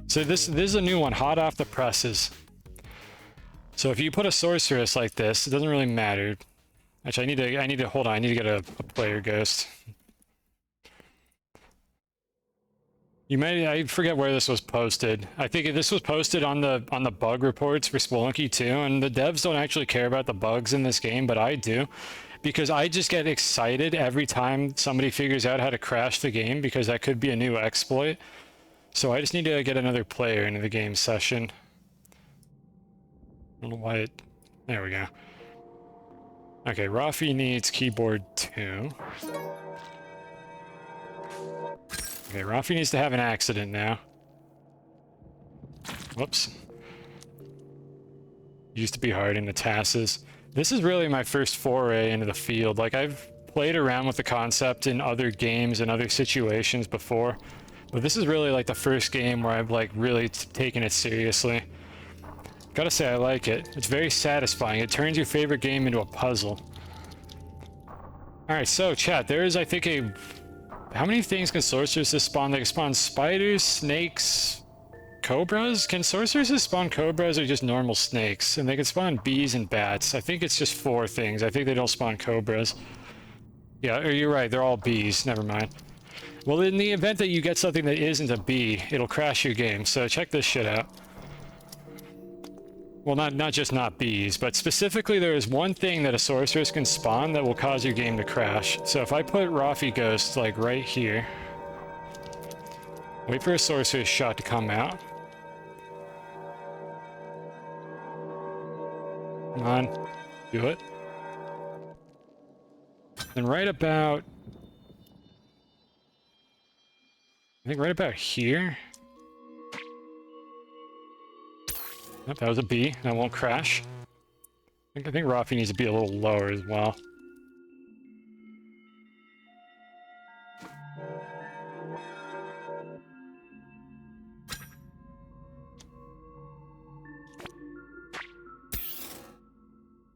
So this is a new one, hot off the presses. So if you put a sorceress like this, it doesn't really matter. Actually, I need to hold on. I need to get a player ghost. I forget where this was posted. I think this was posted on the bug reports for Spelunky 2, and the devs don't actually care about the bugs in this game, but I do, because I just get excited every time somebody figures out how to crash the game, because that could be a new exploit. So I just need to get another player into the game session. I don't know why it... There we go. Okay, Rafi needs keyboard 2. Okay, Rafi needs to have an accident now. Whoops. Used to be hard into TASes. This is really my first foray into the field. Like, I've played around with the concept in other games and other situations before, but this is really like the first game where I've like really taken it seriously. Gotta say, I like it. It's very satisfying. It turns your favorite game into a puzzle. Alright, so chat, there is, I think, a... How many things can sorceresses spawn? They can spawn spiders, snakes, cobras? Can sorceresses spawn cobras or just normal snakes? And they can spawn bees and bats. I think it's just 4 things. I think they don't spawn cobras. Yeah, you're right, they're all bees. Never mind. Well, in the event that you get something that isn't a bee, it'll crash your game. So check this shit out. Well, not just not bees, but specifically there is one thing that a sorceress can spawn that will cause your game to crash. So if I put Rafi Ghost, like, right here, wait for a sorceress shot to come out. Come on, do it. And right about... I think right about here. Yep, that was a B. That won't crash. I think Rafi needs to be a little lower as well.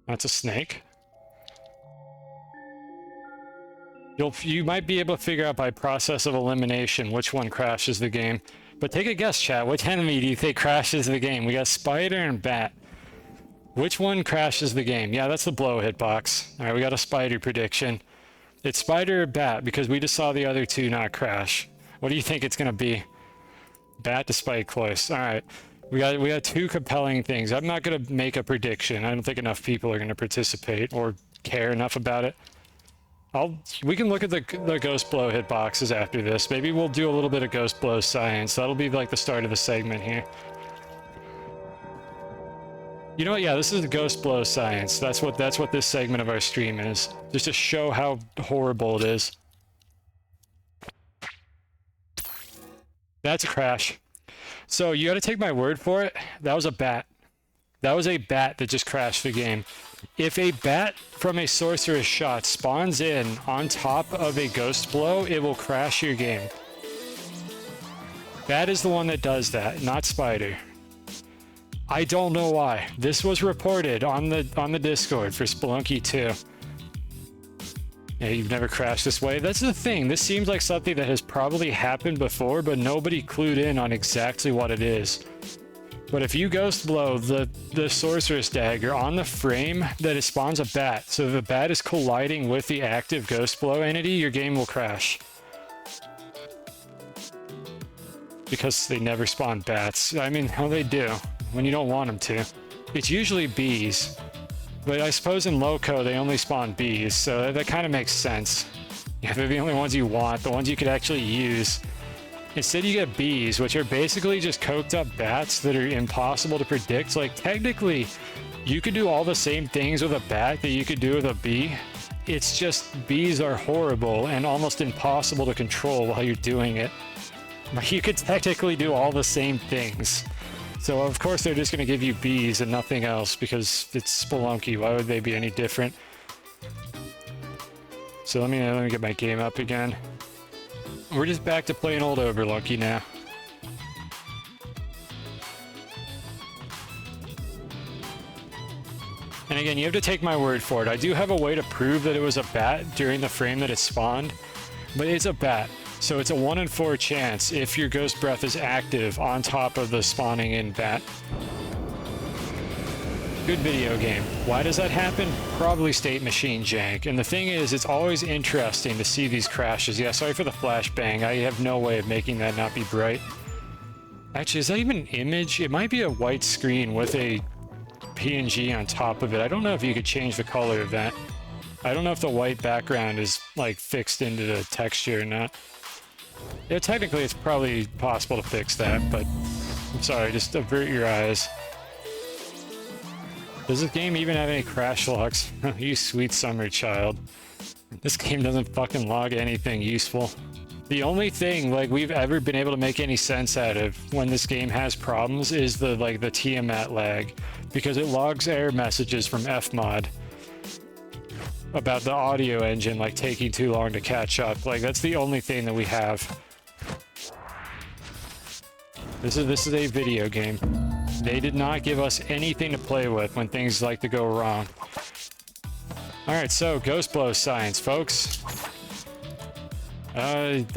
That's a snake. You might be able to figure out by process of elimination which one crashes the game. But take a guess, chat. Which enemy do you think crashes the game? We got spider and bat. Which one crashes the game? Yeah, that's the blow hitbox. All right, we got a spider prediction. It's spider or bat because we just saw the other two not crash. What do you think it's gonna be? Bat despite close. All right, we got 2 compelling things. I'm not gonna make a prediction. I don't think enough people are gonna participate or care enough about it. We can look at the ghost blow hitboxes after this. Maybe we'll do a little bit of ghost blow science. That'll be like the start of the segment here. You know what? Yeah, this is the ghost blow science. That's what this segment of our stream is. Just to show how horrible it is. That's a crash. So you got to take my word for it. That was a bat. That was a bat that just crashed the game. If a bat from a sorceress shot spawns in on top of a ghost blow, it will crash your game. Bat is the one that does that, not spider. I don't know why. This was reported on the Discord for Spelunky 2. Yeah, you've never crashed this way. That's the thing. This seems like something that has probably happened before, but nobody clued in on exactly what it is. But if you ghost blow the sorceress dagger on the frame, that it spawns a bat. So if the bat is colliding with the active ghost blow entity, your game will crash. Because they never spawn bats. I mean, how they do when you don't want them to. It's usually bees. But I suppose in Loco they only spawn bees, so that kind of makes sense. Yeah, they're the only ones you want, the ones you could actually use. Instead you get bees, which are basically just coked up bats that are impossible to predict. Like, technically, you could do all the same things with a bat that you could do with a bee. It's just bees are horrible and almost impossible to control while you're doing it. But you could technically do all the same things. So of course they're just going to give you bees and nothing else because it's Spelunky. Why would they be any different? So let me get my game up again. We're just back to playing old Overlucky now. And again, you have to take my word for it. I do have a way to prove that it was a bat during the frame that it spawned, but it's a bat. So it's a 1 in 4 chance if your Ghost Breath is active on top of the spawning in bat. Good video game. Why does that happen? Probably state machine jank. And the thing is, it's always interesting to see these crashes. Yeah, sorry for the flashbang. I have no way of making that not be bright. Actually, is that even an image? It might be a white screen with a PNG on top of it. I don't know if you could change the color of that. I don't know if the white background is like fixed into the texture or not. Yeah, technically it's probably possible to fix that, but I'm sorry, just avert your eyes. Does this game even have any crash logs? You sweet summer child. This game doesn't fucking log anything useful. The only thing like we've ever been able to make any sense out of when this game has problems is the Tiamat lag, because it logs error messages from Fmod about the audio engine like taking too long to catch up. Like that's the only thing that we have. This is a video game. They did not give us anything to play with when things like to go wrong. Alright, so Ghost Blow science, folks. I'm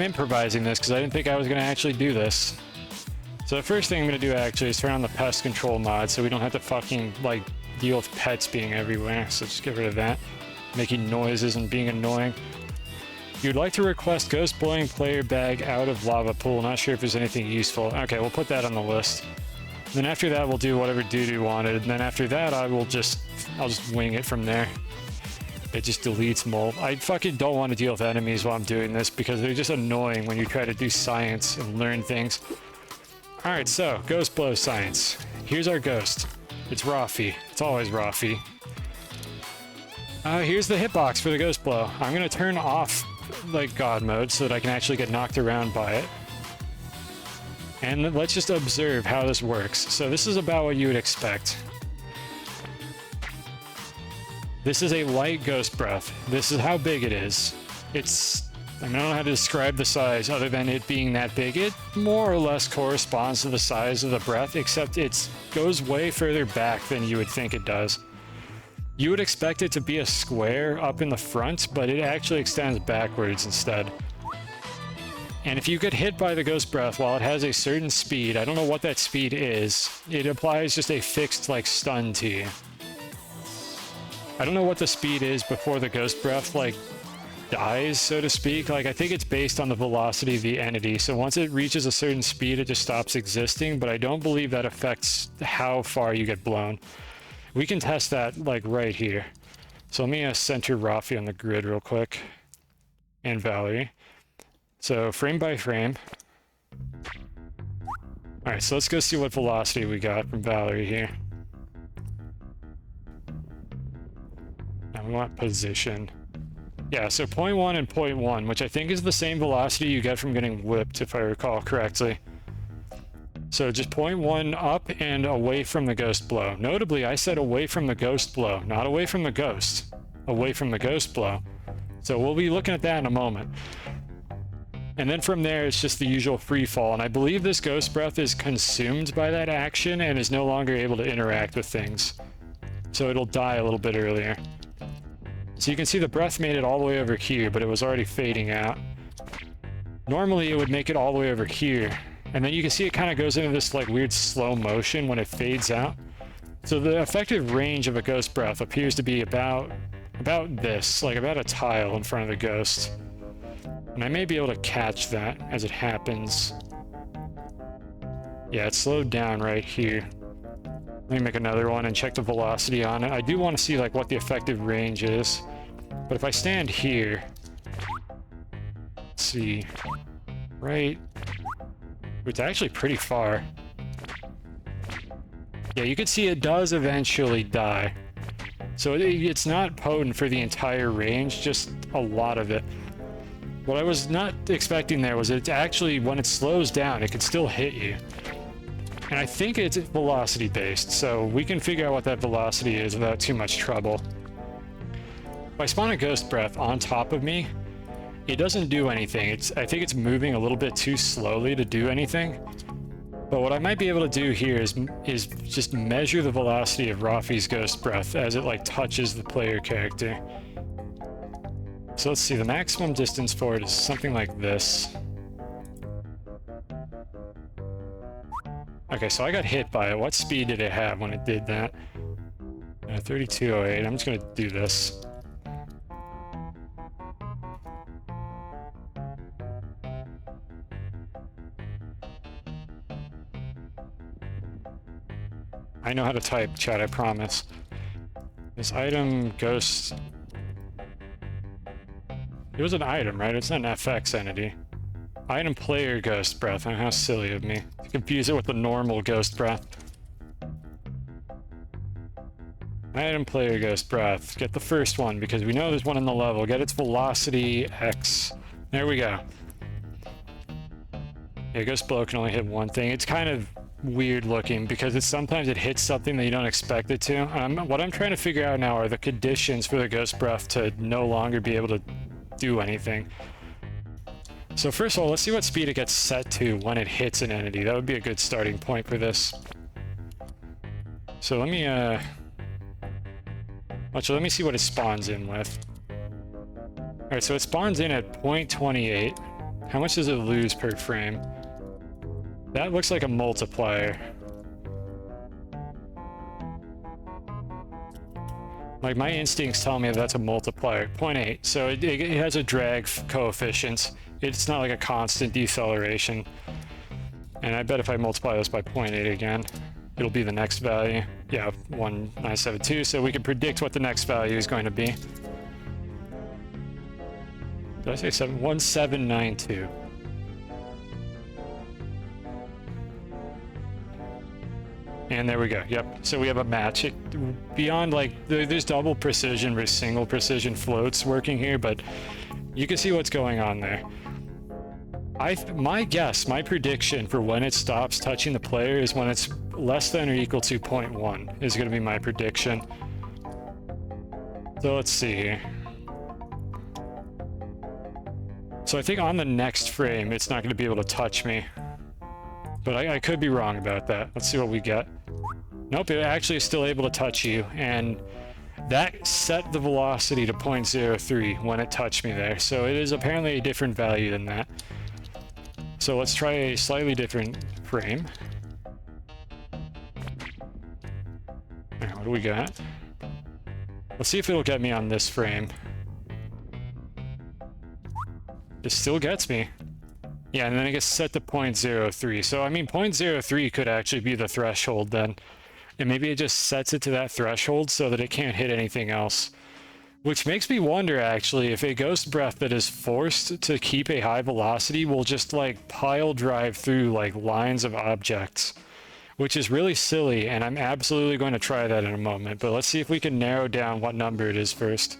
improvising this because I didn't think I was going to actually do this. So the first thing I'm going to do actually is turn on the pest control mod so we don't have to fucking like deal with pets being everywhere. So just get rid of that. Making noises and being annoying. You'd like to request Ghost Blowing player bag out of lava pool. Not sure if there's anything useful. Okay, we'll put that on the list. Then after that, we'll do whatever Doo-Doo wanted. And then after that, I'll just wing it from there. It just deletes mold. I fucking don't want to deal with enemies while I'm doing this because they're just annoying when you try to do science and learn things. Alright, so, Ghost Blow science. Here's our ghost. It's Rafi. It's always Rafi. Here's the hitbox for the Ghost Blow. I'm gonna turn off, like, God mode so that I can actually get knocked around by it. And let's just observe how this works. So this is about what you would expect. This is a light Ghost Breath. This is how big it is. I don't know how to describe the size other than it being that big. It more or less corresponds to the size of the breath, except it goes way further back than you would think it does. You would expect it to be a square up in the front, but it actually extends backwards instead. And if you get hit by the Ghost Breath while it has a certain speed, I don't know what that speed is, it applies just a fixed, like, stun to you. I don't know what the speed is before the Ghost Breath, like, dies, so to speak. Like, I think it's based on the velocity of the entity, so once it reaches a certain speed, it just stops existing, but I don't believe that affects how far you get blown. We can test that, like, right here. So let me center Rafi on the grid real quick. And Valerie. So, frame by frame. Alright, so let's go see what velocity we got from Valerie here. Now we want position. Yeah, so 0.1 and 0.1, which I think is the same velocity you get from getting whipped, if I recall correctly. So just 0.1 up and away from the Ghost Blow. Notably, I said away from the Ghost Blow, not away from the Ghost. Away from the Ghost Blow. So we'll be looking at that in a moment. And then from there, it's just the usual free fall. And I believe this Ghost Breath is consumed by that action and is no longer able to interact with things. So it'll die a little bit earlier. So you can see the breath made it all the way over here, but it was already fading out. Normally, it would make it all the way over here. And then you can see it kind of goes into this like weird slow motion when it fades out. So the effective range of a Ghost Breath appears to be about this, like about a tile in front of the ghost. And I may be able to catch that as it happens. Yeah, it's slowed down right here. Let me make another one and check the velocity on it. I do want to see like what the effective range is. But if I stand here, let's see, right, it's actually pretty far. Yeah, you can see it does eventually die. So it's not potent for the entire range, just a lot of it. What I was not expecting there was it's actually, when it slows down, it can still hit you. And I think it's velocity based, so we can figure out what that velocity is without too much trouble. If I spawn a Ghost Breath on top of me, it doesn't do anything. I think it's moving a little bit too slowly to do anything. But what I might be able to do here is just measure the velocity of Rafi's Ghost Breath as it like touches the player character. So let's see, the maximum distance for it is something like this. Okay, so I got hit by it. What speed did it have when it did that? 3208. I'm just gonna do this. I know how to type, chat, I promise. This item ghost... It was an item, right? It's not an FX entity. Item player ghost breath. How silly of me to confuse it with the normal ghost breath. Item player ghost breath. Get the first one because we know there's one in the level. Get its velocity X. There we go. Yeah, ghost blow can only hit one thing. It's kind of weird looking because sometimes it hits something that you don't expect it to. What I'm trying to figure out now are the conditions for the ghost breath to no longer be able to do anything. So first of all, let's see what speed it gets set to when it hits an entity. That would be a good starting point for this. So let me actually, let me see what it spawns in with. Alright, so it spawns in at 0.28. How much does it lose per frame? That looks like a multiplier. Like, my instincts tell me that's a multiplier. 0.8. So it has a drag coefficient. It's not like a constant deceleration. And I bet if I multiply this by 0.8 again, it'll be the next value. Yeah, 1972. So we can predict what the next value is going to be. Did I say 1792? And there we go. Yep. So we have a match. Beyond, like, there's double precision versus single precision floats working here, but you can see what's going on there. My guess, my prediction for when it stops touching the player is when it's less than or equal to 0.1 is going to be my prediction. So let's see here. So I think on the next frame, it's not going to be able to touch me. But I could be wrong about that. Let's see what we get. Nope, it actually is still able to touch you, and that set the velocity to 0.03 when it touched me there. So it is apparently a different value than that. So let's try a slightly different frame. Alright, what do we got? Let's see if it'll get me on this frame. It still gets me. Yeah, and then it gets set to 0.03. So, I mean, 0.03 could actually be the threshold then. And maybe it just sets it to that threshold so that it can't hit anything else. Which makes me wonder, actually, if a ghost breath that is forced to keep a high velocity will just, like, pile drive through, like, lines of objects. Which is really silly, and I'm absolutely going to try that in a moment. But let's see if we can narrow down what number it is first.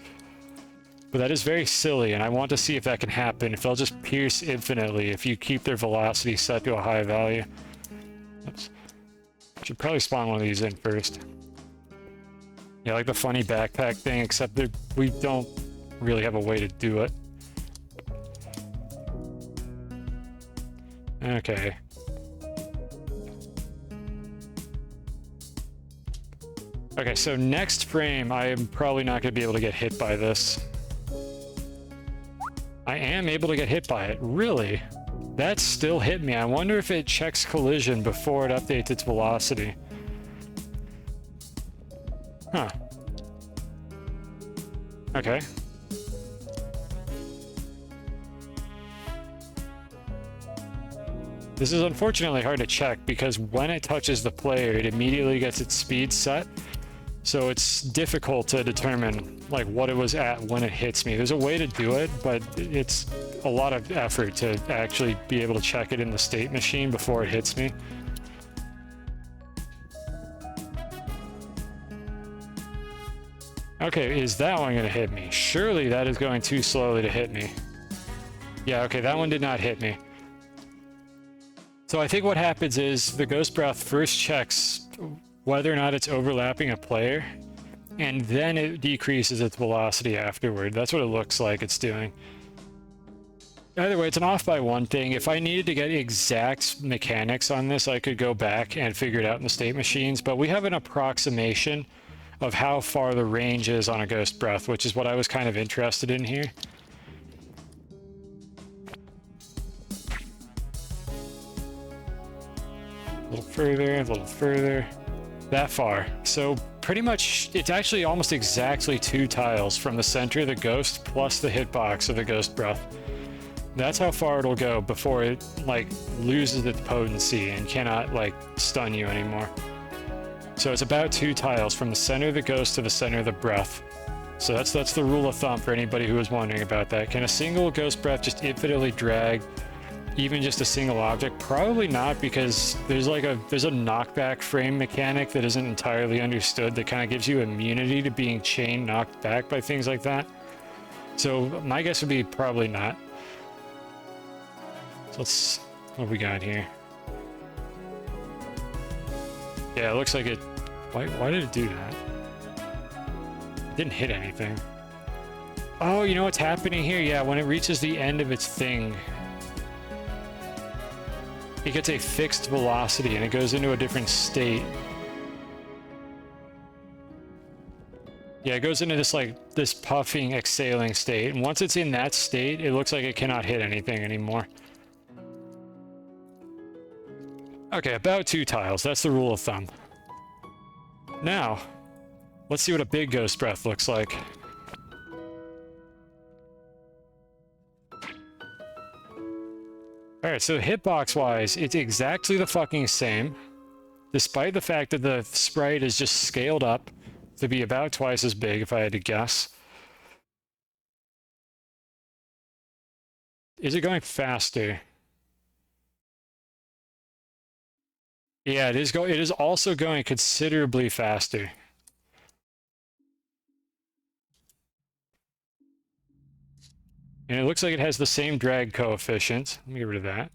But that is very silly, and I want to see if that can happen, if they'll just pierce infinitely if you keep their velocity set to a high value. Oops. Should probably spawn one of these in first. Yeah, like the funny backpack thing, except that we don't really have a way to do it. Okay. Okay, so next frame, I am probably not going to be able to get hit by this. I am able to get hit by it. Really? That still hit me. I wonder if it checks collision before it updates its velocity. Huh. Okay. This is unfortunately hard to check because when it touches the player, it immediately gets its speed set. So it's difficult to determine like what it was at when it hits me. There's a way to do it, but it's a lot of effort to actually be able to check it in the state machine before it hits me. Okay, is that one going to hit me? Surely that is going too slowly to hit me. Yeah, okay, that one did not hit me. So I think what happens is the Ghost Breath first checks whether or not it's overlapping a player, and then it decreases its velocity afterward. That's what it looks like it's doing. Either way, it's an off by one thing. If I needed to get exact mechanics on this, I could go back and figure it out in the state machines, but we have an approximation of how far the range is on a Ghost Breath, which is what I was kind of interested in here. little further, a little further. That far. So pretty much, it's actually almost exactly 2 tiles from the center of the ghost plus the hitbox of the ghost breath. That's how far it'll go before it like loses its potency and cannot like stun you anymore. So it's about 2 tiles from the center of the ghost to the center of the breath. So that's the rule of thumb for anybody who was wondering about that. Can a single ghost breath just infinitely drag even just a single object? Probably not, because there's a knockback frame mechanic that isn't entirely understood that kind of gives you immunity to being chain knocked back by things like that. So my guess would be probably not. So let's, what we got here? Yeah, it looks like it, why did it do that? It didn't hit anything. Oh, you know what's happening here? Yeah, when it reaches the end of its thing, it gets a fixed velocity and it goes into a different state. Yeah, it goes into this puffing, exhaling state. And once it's in that state, it looks like it cannot hit anything anymore. Okay, about 2 tiles. That's the rule of thumb. Now, let's see what a big ghost breath looks like. Alright, so hitbox-wise, it's exactly the fucking same, despite the fact that the sprite is just scaled up to be about twice as big, if I had to guess. Is it going faster? Yeah, it is also going considerably faster. And it looks like it has the same drag coefficient. Let me get rid of that.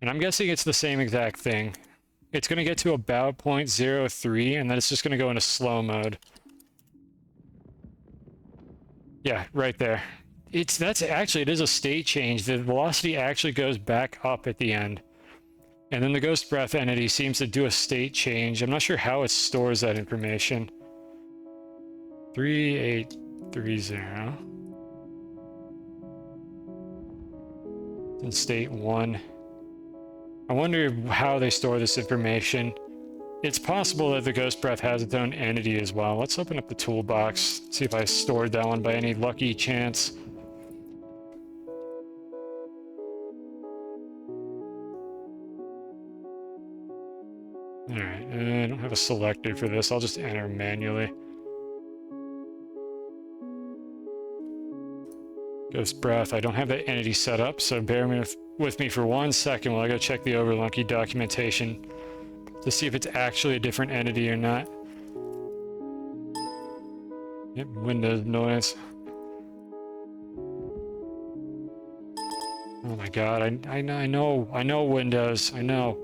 And I'm guessing it's the same exact thing. It's going to get to about 0.03, and then it's just going to go into slow mode. Yeah, right there. It is a state change. The velocity actually goes back up at the end. And then the ghost breath entity seems to do a state change. I'm not sure how it stores that information. 3830. In state 1. I wonder how they store this information. It's possible that the ghost breath has its own entity as well. Let's open up the toolbox, see if I stored that one by any lucky chance. Alright, I don't have a selector for this. I'll just enter manually. Ghost breath. I don't have that entity set up, so bear with me for 1 second while I go check the Overlunky documentation to see if it's actually a different entity or not. Yep, Windows noise. Oh my god, I know Windows, I know.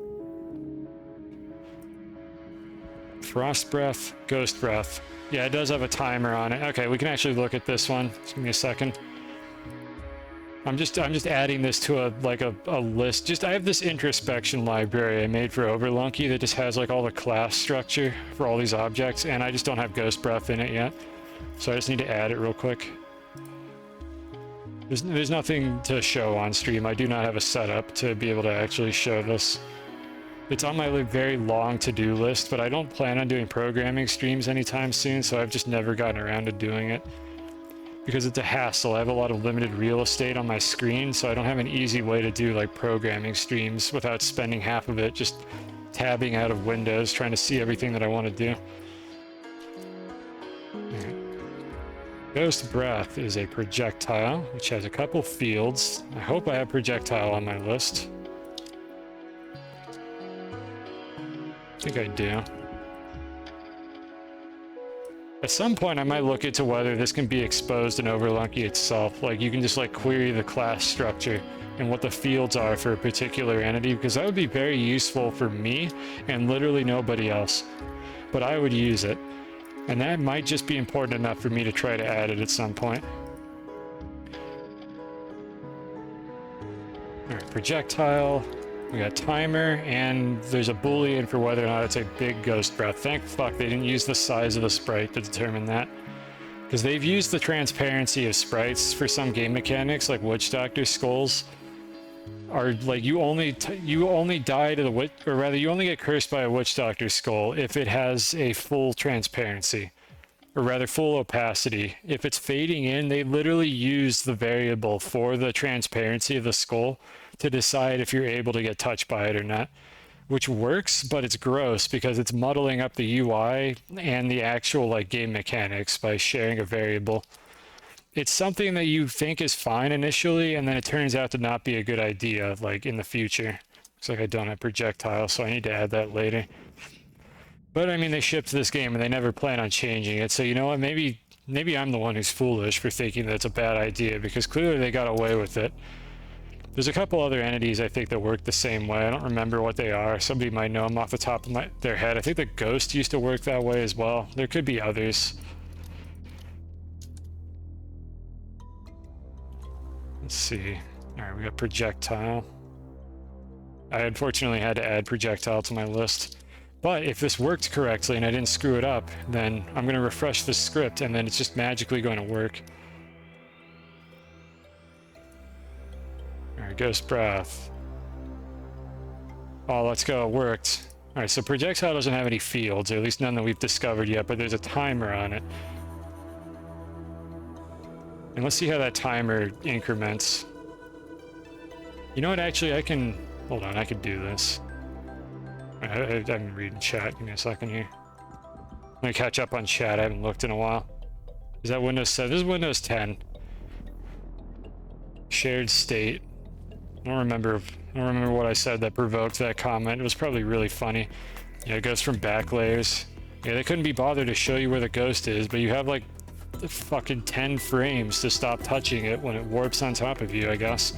Frost breath, ghost breath. Yeah, it does have a timer on it. Okay, we can actually look at this one. Just give me a second. I'm just adding this to a list. I have this introspection library I made for Overlunky that just has like all the class structure for all these objects, and I just don't have ghost breath in it yet. So I just need to add it real quick. There's nothing to show on stream. I do not have a setup to be able to actually show this. It's on my very long to-do list, but I don't plan on doing programming streams anytime soon, so I've just never gotten around to doing it. Because it's a hassle. I have a lot of limited real estate on my screen, so I don't have an easy way to do like programming streams without spending half of it just tabbing out of Windows, trying to see everything that I want to do. Right. Ghost breath is a projectile, which has a couple fields. I hope I have projectile on my list. I think I do. At some point, I might look into whether this can be exposed in Overlunky itself. Like, you can just, like, query the class structure and what the fields are for a particular entity, because that would be very useful for me and literally nobody else. But I would use it. And that might just be important enough for me to try to add it at some point. Alright, projectile. We got timer, and there's a boolean for whether or not it's a big ghost breath. Thank fuck they didn't use the size of the sprite to determine that. Because they've used the transparency of sprites for some game mechanics, like Witch Doctor skulls. are like you only die to the witch, or rather you only get cursed by a witch doctor's skull if it has a full transparency, or rather full opacity. If it's fading in, they literally use the variable for the transparency of the skull to decide if you're able to get touched by it or not, which works, but it's gross because it's muddling up the UI and the actual like game mechanics by sharing a variable. It's something that you think is fine initially, and then it turns out to not be a good idea, like in the future. Looks like I don't have projectile, so I need to add that later. But I mean, they shipped this game and they never plan on changing it, so you know what, maybe I'm the one who's foolish for thinking that it's a bad idea, because clearly they got away with it. There's a couple other entities I think that work the same way. I don't remember what they are. Somebody might know them off the top of their head. I think the ghost used to work that way as well. There could be others. Let's see. Alright, we got projectile. I unfortunately had to add projectile to my list. But if this worked correctly and I didn't screw it up, then I'm going to refresh this script and then it's just magically going to work. Alright, ghost breath. Oh, let's go. It worked. Alright, so projectile doesn't have any fields, or at least none that we've discovered yet, but there's a timer on it. And let's see how that timer increments. You know what, actually, I can... Hold on, I could do this. I'm reading chat. Give me a second here. I'm gonna catch up on chat. I haven't looked in a while. Is that Windows 7? This is Windows 10. Shared state. I don't remember what I said that provoked that comment. It was probably really funny. Yeah, it goes from back layers. Yeah, they couldn't be bothered to show you where the ghost is, but you have like fucking 10 frames to stop touching it when it warps on top of you, I guess.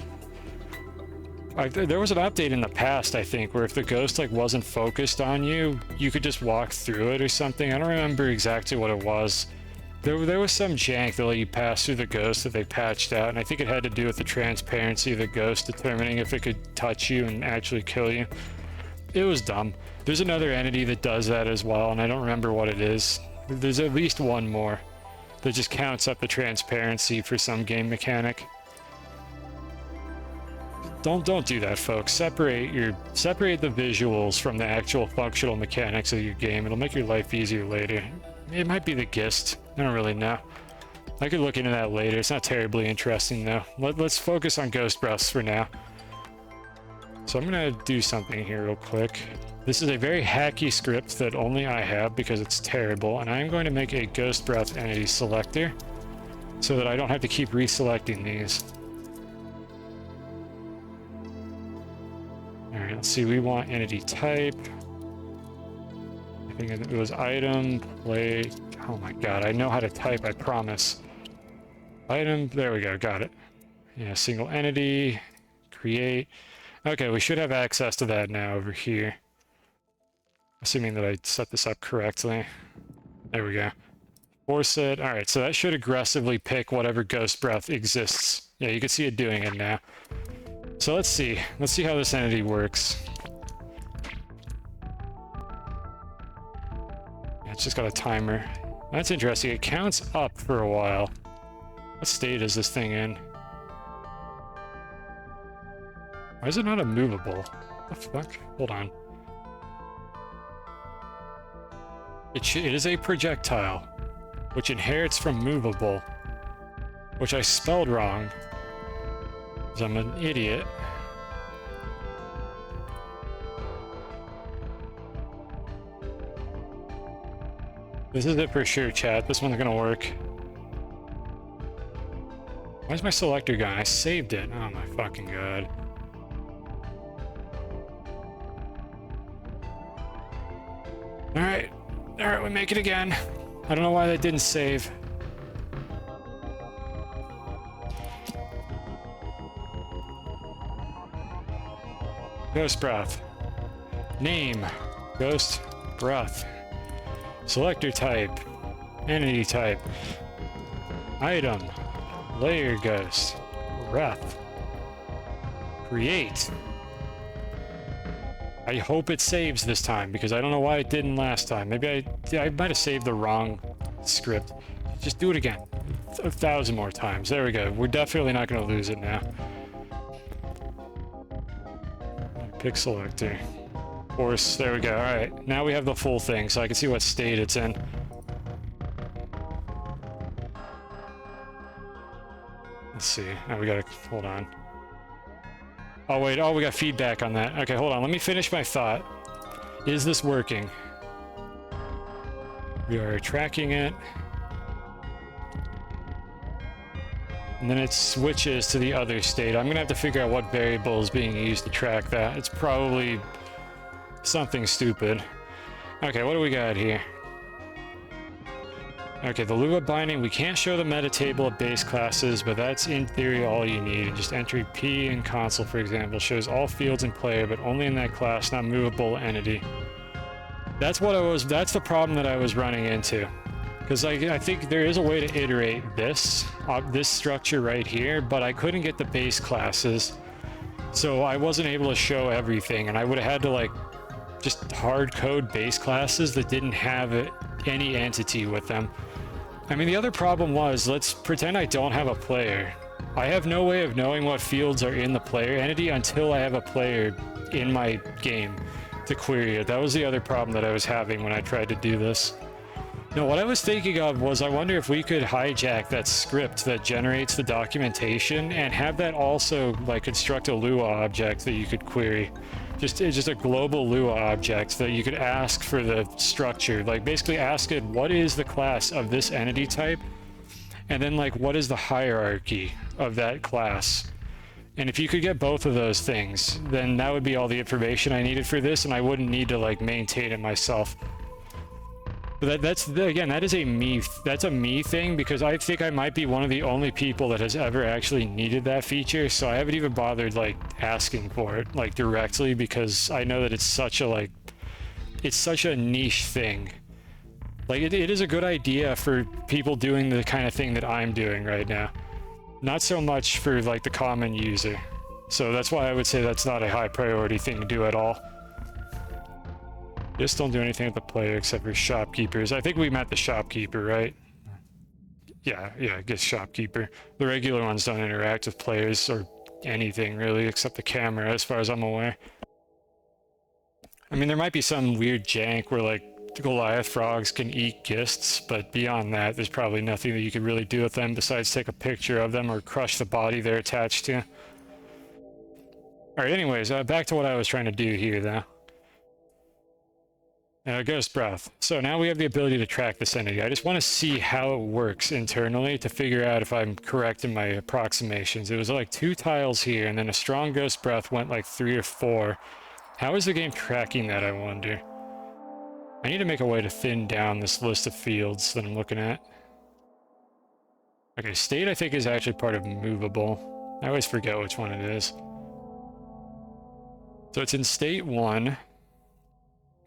There was an update in the past, I think, where if the ghost like wasn't focused on you, you could just walk through it or something. I don't remember exactly what it was. There was some jank that let you pass through the ghost that they patched out, and I think it had to do with the transparency of the ghost determining if it could touch you and actually kill you. It was dumb. There's another entity that does that as well, and I don't remember what it is. There's at least one more that just counts up the transparency for some game mechanic. Don't do that, folks. Separate the visuals from the actual functional mechanics of your game. It'll make your life easier later. It might be the gist. I don't really know. I could look into that later. It's not terribly interesting though. Let's focus on ghost breaths for now. So I'm gonna do something here real quick. This is a very hacky script that only I have because it's terrible, and I'm going to make a ghost breath entity selector so that I don't have to keep reselecting these. Alright, let's see, we want entity type. I think it was item, play. Oh my god, I know how to type, I promise. Item, there we go, got it. Yeah, single entity, create. Okay, we should have access to that now over here. Assuming that I set this up correctly. There we go. Force it. Alright, so that should aggressively pick whatever ghost breath exists. Yeah, you can see it doing it now. So let's see. Let's see how this entity works. Yeah, it's just got a timer. That's interesting. It counts up for a while. What state is this thing in? Why is it not immovable? What the fuck? Hold on. It is a projectile, which inherits from movable, which I spelled wrong, because I'm an idiot. This is it for sure, chat. This one's gonna work. Where's my selector gone? I saved it. Oh my fucking god. Alright. Alright, we make it again. I don't know why that didn't save. Ghost breath. Name. Ghost breath. Selector type. Entity type. Item. Layer ghost. Breath. Create. I hope it saves this time, because I don't know why it didn't last time. Maybe I might have saved the wrong script. Just do it again. 1,000 more times. There we go. We're definitely not going to lose it now. Pick selector. Force, there we go. All right, now we have the full thing, so I can see what state it's in. Let's see. Now we gotta, hold on. Oh wait, oh, we got feedback on that. Okay, hold on, let me finish my thought. Is this working? We are tracking it. And then it switches to the other state. I'm gonna have to figure out what variable is being used to track that. It's probably something stupid. Okay, what do we got here? Okay, the Lua binding, we can't show the meta table of base classes, but that's in theory all you need. Just entry P in console, for example, shows all fields in player, but only in that class, not movable entity. That's the problem that I was running into. Because I think there is a way to iterate this structure right here, but I couldn't get the base classes. So I wasn't able to show everything, and I would have had to like just hard code base classes that didn't have any entity with them. I mean, the other problem was, let's pretend I don't have a player. I have no way of knowing what fields are in the player entity until I have a player in my game to query it. That was the other problem that I was having when I tried to do this. No, what I was thinking of was I wonder if we could hijack that script that generates the documentation and have that also like construct a Lua object that you could query. It's just a global Lua object that you could ask for the structure. Like basically ask it, what is the class of this entity type? And then like, what is the hierarchy of that class? And if you could get both of those things, then that would be all the information I needed for this, and I wouldn't need to like maintain it myself. But that's a me thing, because I think I might be one of the only people that has ever actually needed that feature, so I haven't even bothered like asking for it like directly, because I know that it's such a niche thing. Like it is a good idea for people doing the kind of thing that I'm doing right now, not so much for like the common user. So that's why I would say that's not a high priority thing to do at all. Just don't do anything with the player except for shopkeepers. I think we meant the shopkeeper, right? Yeah, I guess shopkeeper. The regular ones don't interact with players or anything really, except the camera, as far as I'm aware. I mean, there might be some weird jank where like the Goliath frogs can eat ghists, but beyond that, there's probably nothing that you could really do with them besides take a picture of them or crush the body they're attached to. Alright, anyways, back to what I was trying to do here, though. Ghost Breath. So now we have the ability to track this entity. I just want to see how it works internally to figure out if I'm correct in my approximations. It was like 2 tiles here, and then a strong Ghost Breath went like 3 or 4. How is the game tracking that, I wonder? I need to make a way to thin down this list of fields that I'm looking at. Okay, state I think is actually part of movable. I always forget which one it is. So it's in state 1.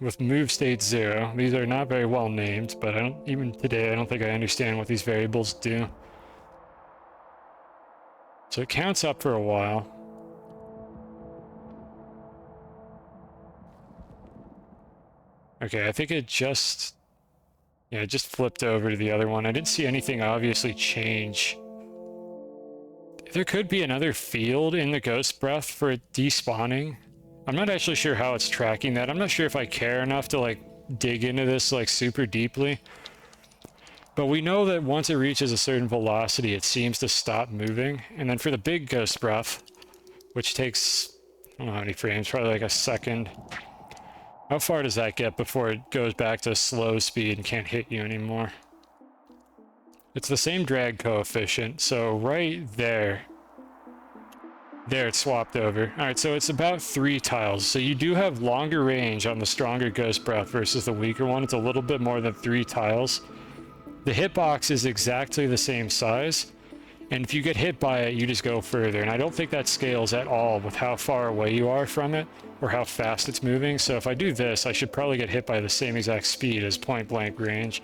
With move state 0. These are not very well named, but even today I don't think I understand what these variables do. So it counts up for a while. Okay, I think it just flipped over to the other one. I didn't see anything obviously change. There could be another field in the Ghost Breath for it despawning. I'm not actually sure how it's tracking that. I'm not sure if I care enough to like dig into this like super deeply. But we know that once it reaches a certain velocity, it seems to stop moving. And then for the big Ghost Breath, which takes, I don't know how many frames, probably like a second. How far does that get before it goes back to slow speed and can't hit you anymore? It's the same drag coefficient, so right there. There, it's swapped over. Alright, so it's about 3 tiles. So you do have longer range on the stronger Ghost Breath versus the weaker one. It's a little bit more than 3 tiles. The hitbox is exactly the same size. And if you get hit by it, you just go further. And I don't think that scales at all with how far away you are from it or how fast it's moving. So if I do this, I should probably get hit by the same exact speed as point blank range.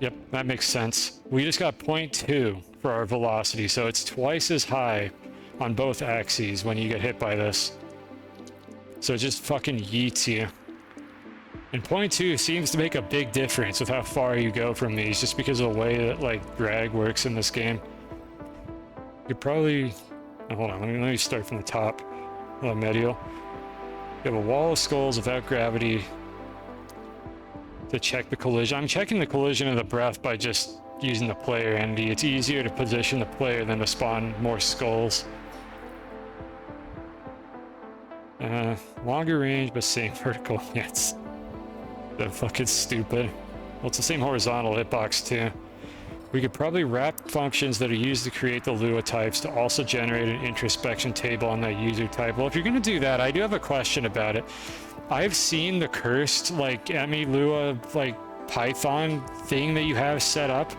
Yep, that makes sense. We just got 0.2 for our velocity, so it's twice as high on both axes when you get hit by this. So it just fucking yeets you. And 0.2 seems to make a big difference with how far you go from these, just because of the way that like drag works in this game. You could probably... hold on, let me start from the top. Medial. You have a wall of skulls without gravity to check the collision. I'm checking the collision of the breath by just using the player entity. It's easier to position the player than to spawn more skulls. Longer range, but same vertical. Yeah, it's fucking stupid. Well, it's the same horizontal hitbox too. We could probably wrap functions that are used to create the Lua types to also generate an introspection table on that user type. Well, if you're going to do that, I do have a question about it. I've seen the cursed, like, Emi Lua, like, Python thing that you have set up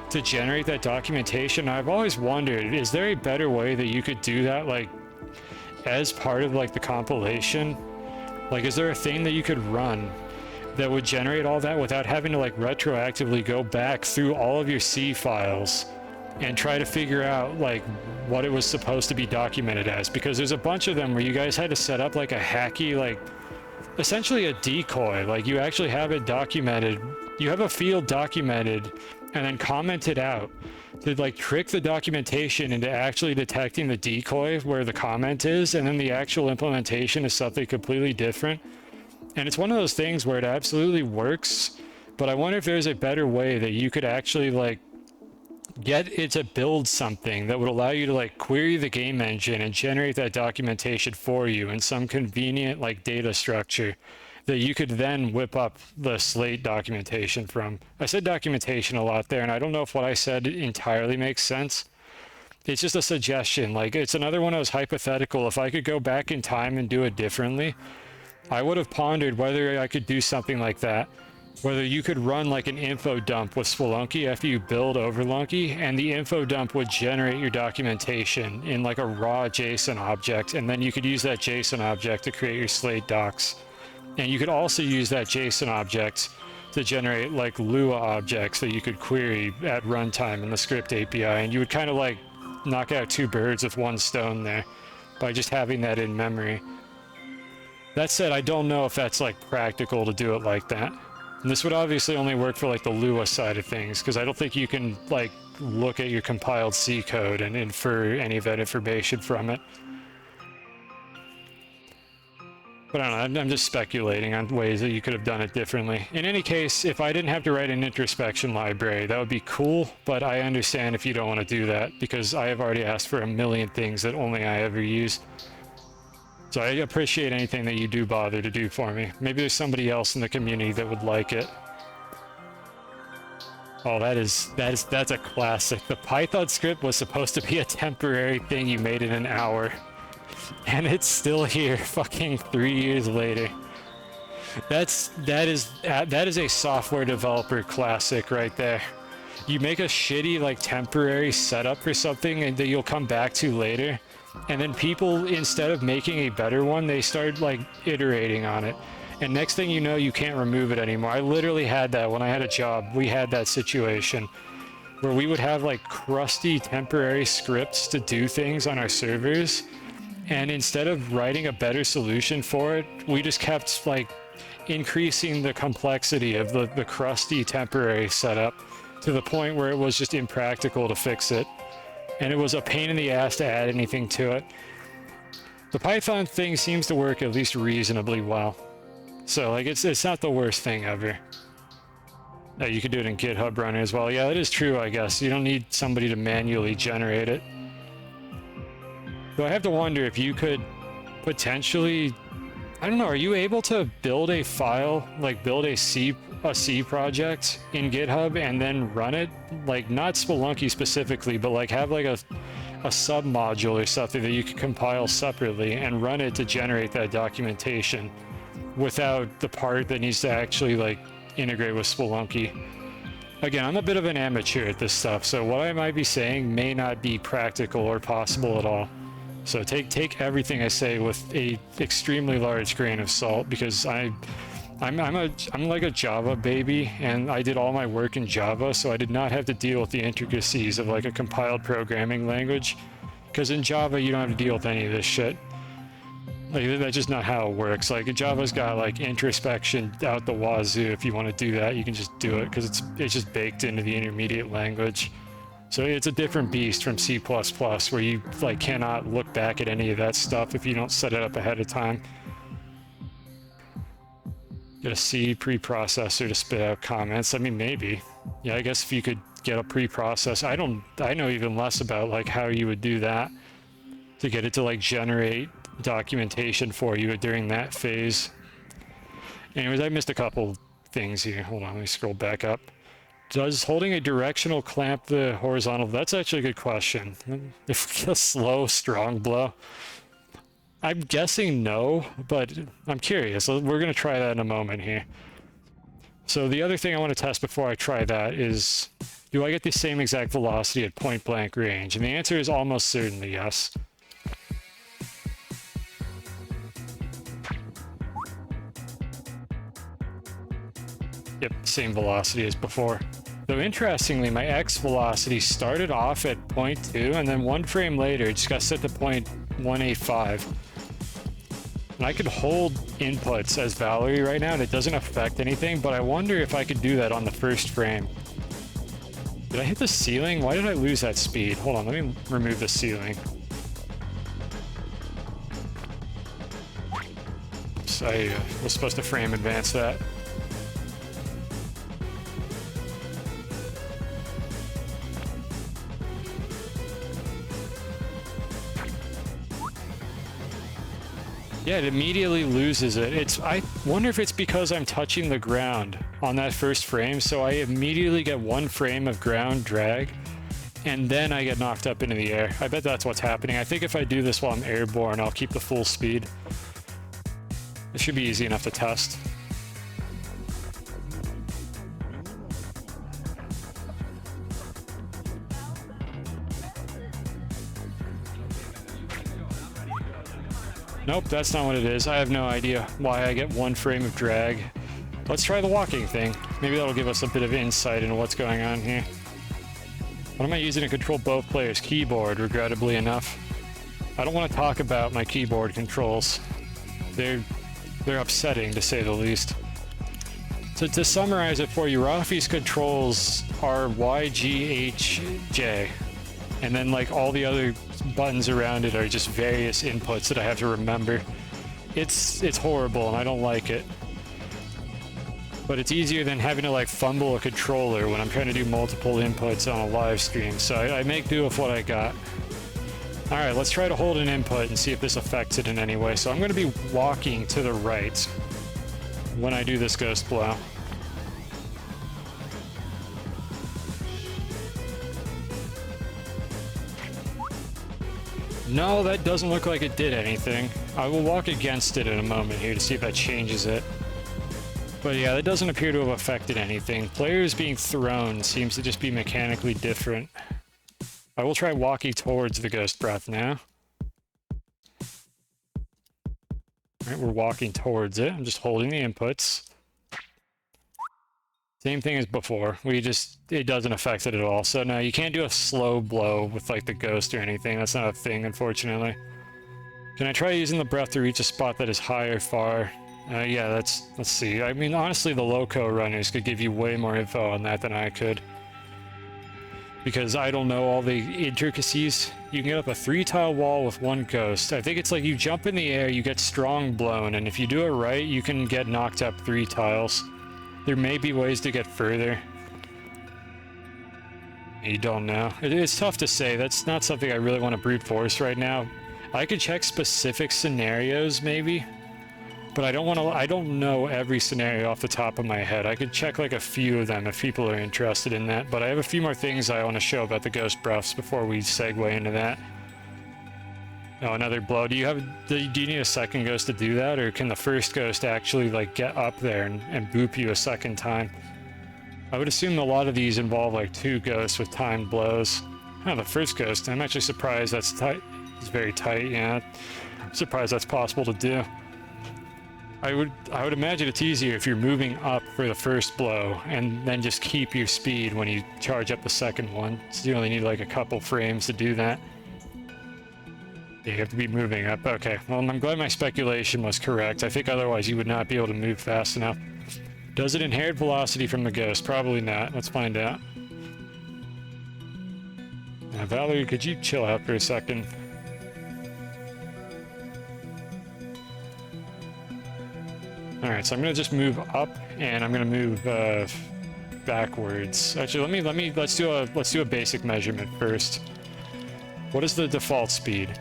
to generate that documentation. I've always wondered, is there a better way that you could do that, like, as part of, like, the compilation? Like, is there a thing that you could run that would generate all that without having to like retroactively go back through all of your C files and try to figure out like what it was supposed to be documented as? Because there's a bunch of them where you guys had to set up like a hacky, like essentially a decoy. Like you actually have it documented, you have a field documented and then commented out to like trick the documentation into actually detecting the decoy where the comment is, and then the actual implementation is something completely different. And it's one of those things where it absolutely works, but I wonder if there's a better way that you could actually like get it to build something that would allow you to like query the game engine and generate that documentation for you in some convenient like data structure that you could then whip up the slate documentation from. I said documentation a lot there, and I don't know if what I said entirely makes sense. It's just a suggestion. Like, it's another one of those hypothetical. If I could go back in time and do it differently, I would have pondered whether I could do something like that, whether you could run like an info dump with Spelunky after you build Overlunky, and the info dump would generate your documentation in like a raw JSON object, and then you could use that JSON object to create your slate docs. And you could also use that JSON object to generate like Lua objects that you could query at runtime in the script API, and you would kind of like knock out two birds with one stone there by just having that in memory. That said, I don't know if that's like practical to do it like that. And this would obviously only work for like the Lua side of things, because I don't think you can like look at your compiled C code and infer any of that information from it. But I don't know, I'm just speculating on ways that you could have done it differently. In any case, if I didn't have to write an introspection library, that would be cool, but I understand if you don't want to do that, because I have already asked for a million things that only I ever use. So I appreciate anything that you do bother to do for me. Maybe there's somebody else in the community that would like it. Oh, that's a classic. The Python script was supposed to be a temporary thing you made in an hour. And it's still here fucking 3 years later. That is a software developer classic right there. You make a shitty like temporary setup for something and that you'll come back to later. And then people, instead of making a better one, they start like iterating on it. And next thing you know, you can't remove it anymore. I literally had that when I had a job. We had that situation where we would have like crusty temporary scripts to do things on our servers. And instead of writing a better solution for it, we just kept like increasing the complexity of the crusty temporary setup to the point where it was just impractical to fix it. And it was a pain in the ass to add anything to it. The Python thing seems to work at least reasonably well. So like it's not the worst thing ever. You could do it in GitHub Runner as well. Yeah, that is true, I guess. You don't need somebody to manually generate it. So I have to wonder if you could potentially, I don't know, are you able to build a file, like build a C project in GitHub and then run it? Like not Spelunky specifically, but like have like a sub module or something that you could compile separately and run it to generate that documentation without the part that needs to actually like integrate with Spelunky. Again, I'm a bit of an amateur at this stuff, so what I might be saying may not be practical or possible at all. So take everything I say with a extremely large grain of salt, because I'm like a Java baby, and I did all my work in Java, so I did not have to deal with the intricacies of like a compiled programming language. Because in Java, you don't have to deal with any of this shit. Like that's just not how it works. Like Java's got like introspection out the wazoo. If you want to do that, you can just do it because it's just baked into the intermediate language. So it's a different beast from C++, where you like cannot look back at any of that stuff if you don't set it up ahead of time. Get a C preprocessor to spit out comments. I mean, maybe. Yeah, I guess if you could get a preprocessor. I know even less about like how you would do that to get it to like generate documentation for you during that phase. Anyways, I missed a couple things here. Hold on, let me scroll back up. Does holding a directional clamp the horizontal? That's actually a good question. If a slow, strong blow. I'm guessing no, but I'm curious. We're going to try that in a moment here. So the other thing I want to test before I try that is, do I get the same exact velocity at point blank range? And the answer is almost certainly yes. Yep, same velocity as before. Though interestingly, my X velocity started off at 0.2 and then one frame later it just got set to 0.185. And I could hold inputs as Valerie right now and it doesn't affect anything, but I wonder if I could do that on the first frame. Did I hit the ceiling? Why did I lose that speed? Hold on, let me remove the ceiling. Oops, I was supposed to frame advance that. Yeah, it immediately loses it. I wonder if it's because I'm touching the ground on that first frame, so I immediately get one frame of ground drag, and then I get knocked up into the air. I bet that's what's happening. I think if I do this while I'm airborne, I'll keep the full speed. It should be easy enough to test. Nope, that's not what it is. I have no idea why I get one frame of drag. Let's try the walking thing. Maybe that'll give us a bit of insight into what's going on here. What am I using to control both players' keyboard, regrettably enough? I don't want to talk about my keyboard controls. They're upsetting, to say the least. So to summarize it for you, Rafi's controls are Y, G, H, J. And then like all the other buttons around it are just various inputs that I have to remember. It's horrible and I don't like it. But it's easier than having to like fumble a controller when I'm trying to do multiple inputs on a live stream. So I make do with what I got. Alright, let's try to hold an input and see if this affects it in any way. So I'm going to be walking to the right when I do this ghost blow. No, that doesn't look like it did anything. I will walk against it in a moment here to see if that changes it. But yeah, that doesn't appear to have affected anything. Players being thrown seems to just be mechanically different. I will try walking towards the ghost breath now. Alright, we're walking towards it. I'm just holding the inputs. Same thing as before. It doesn't affect it at all. So no, you can't do a slow blow with like the ghost or anything. That's not a thing, unfortunately. Can I try using the breath to reach a spot that is high or far? Yeah, let's see. I mean, honestly, the loco runners could give you way more info on that than I could. Because I don't know all the intricacies. You can get up a 3-tile wall with one ghost. I think it's like you jump in the air, you get strong blown, and if you do it right, you can get knocked up 3 tiles. There may be ways to get further. You don't know. It's tough to say. That's not something I really want to brute force right now. I could check specific scenarios, maybe. But I don't know every scenario off the top of my head. I could check like a few of them if people are interested in that. But I have a few more things I want to show about the ghost breaths before we segue into that. Oh, another blow. Do you need a second ghost to do that, or can the first ghost actually like get up there and boop you a second time? I would assume a lot of these involve like 2 ghosts with timed blows. Oh, the first ghost. I'm actually surprised that's tight. It's very tight. Yeah, I'm surprised that's possible to do. I would imagine it's easier if you're moving up for the first blow and then just keep your speed when you charge up the second one. So you only need like a couple frames to do that. You have to be moving up. Okay, well, I'm glad my speculation was correct. I think otherwise you would not be able to move fast enough. Does it inherit velocity from the ghost? Probably not. Let's find out. Valerie, could you chill out for a second? Alright, so I'm gonna just move up, and I'm gonna move backwards. Actually, let's do a basic measurement first. What is the default speed?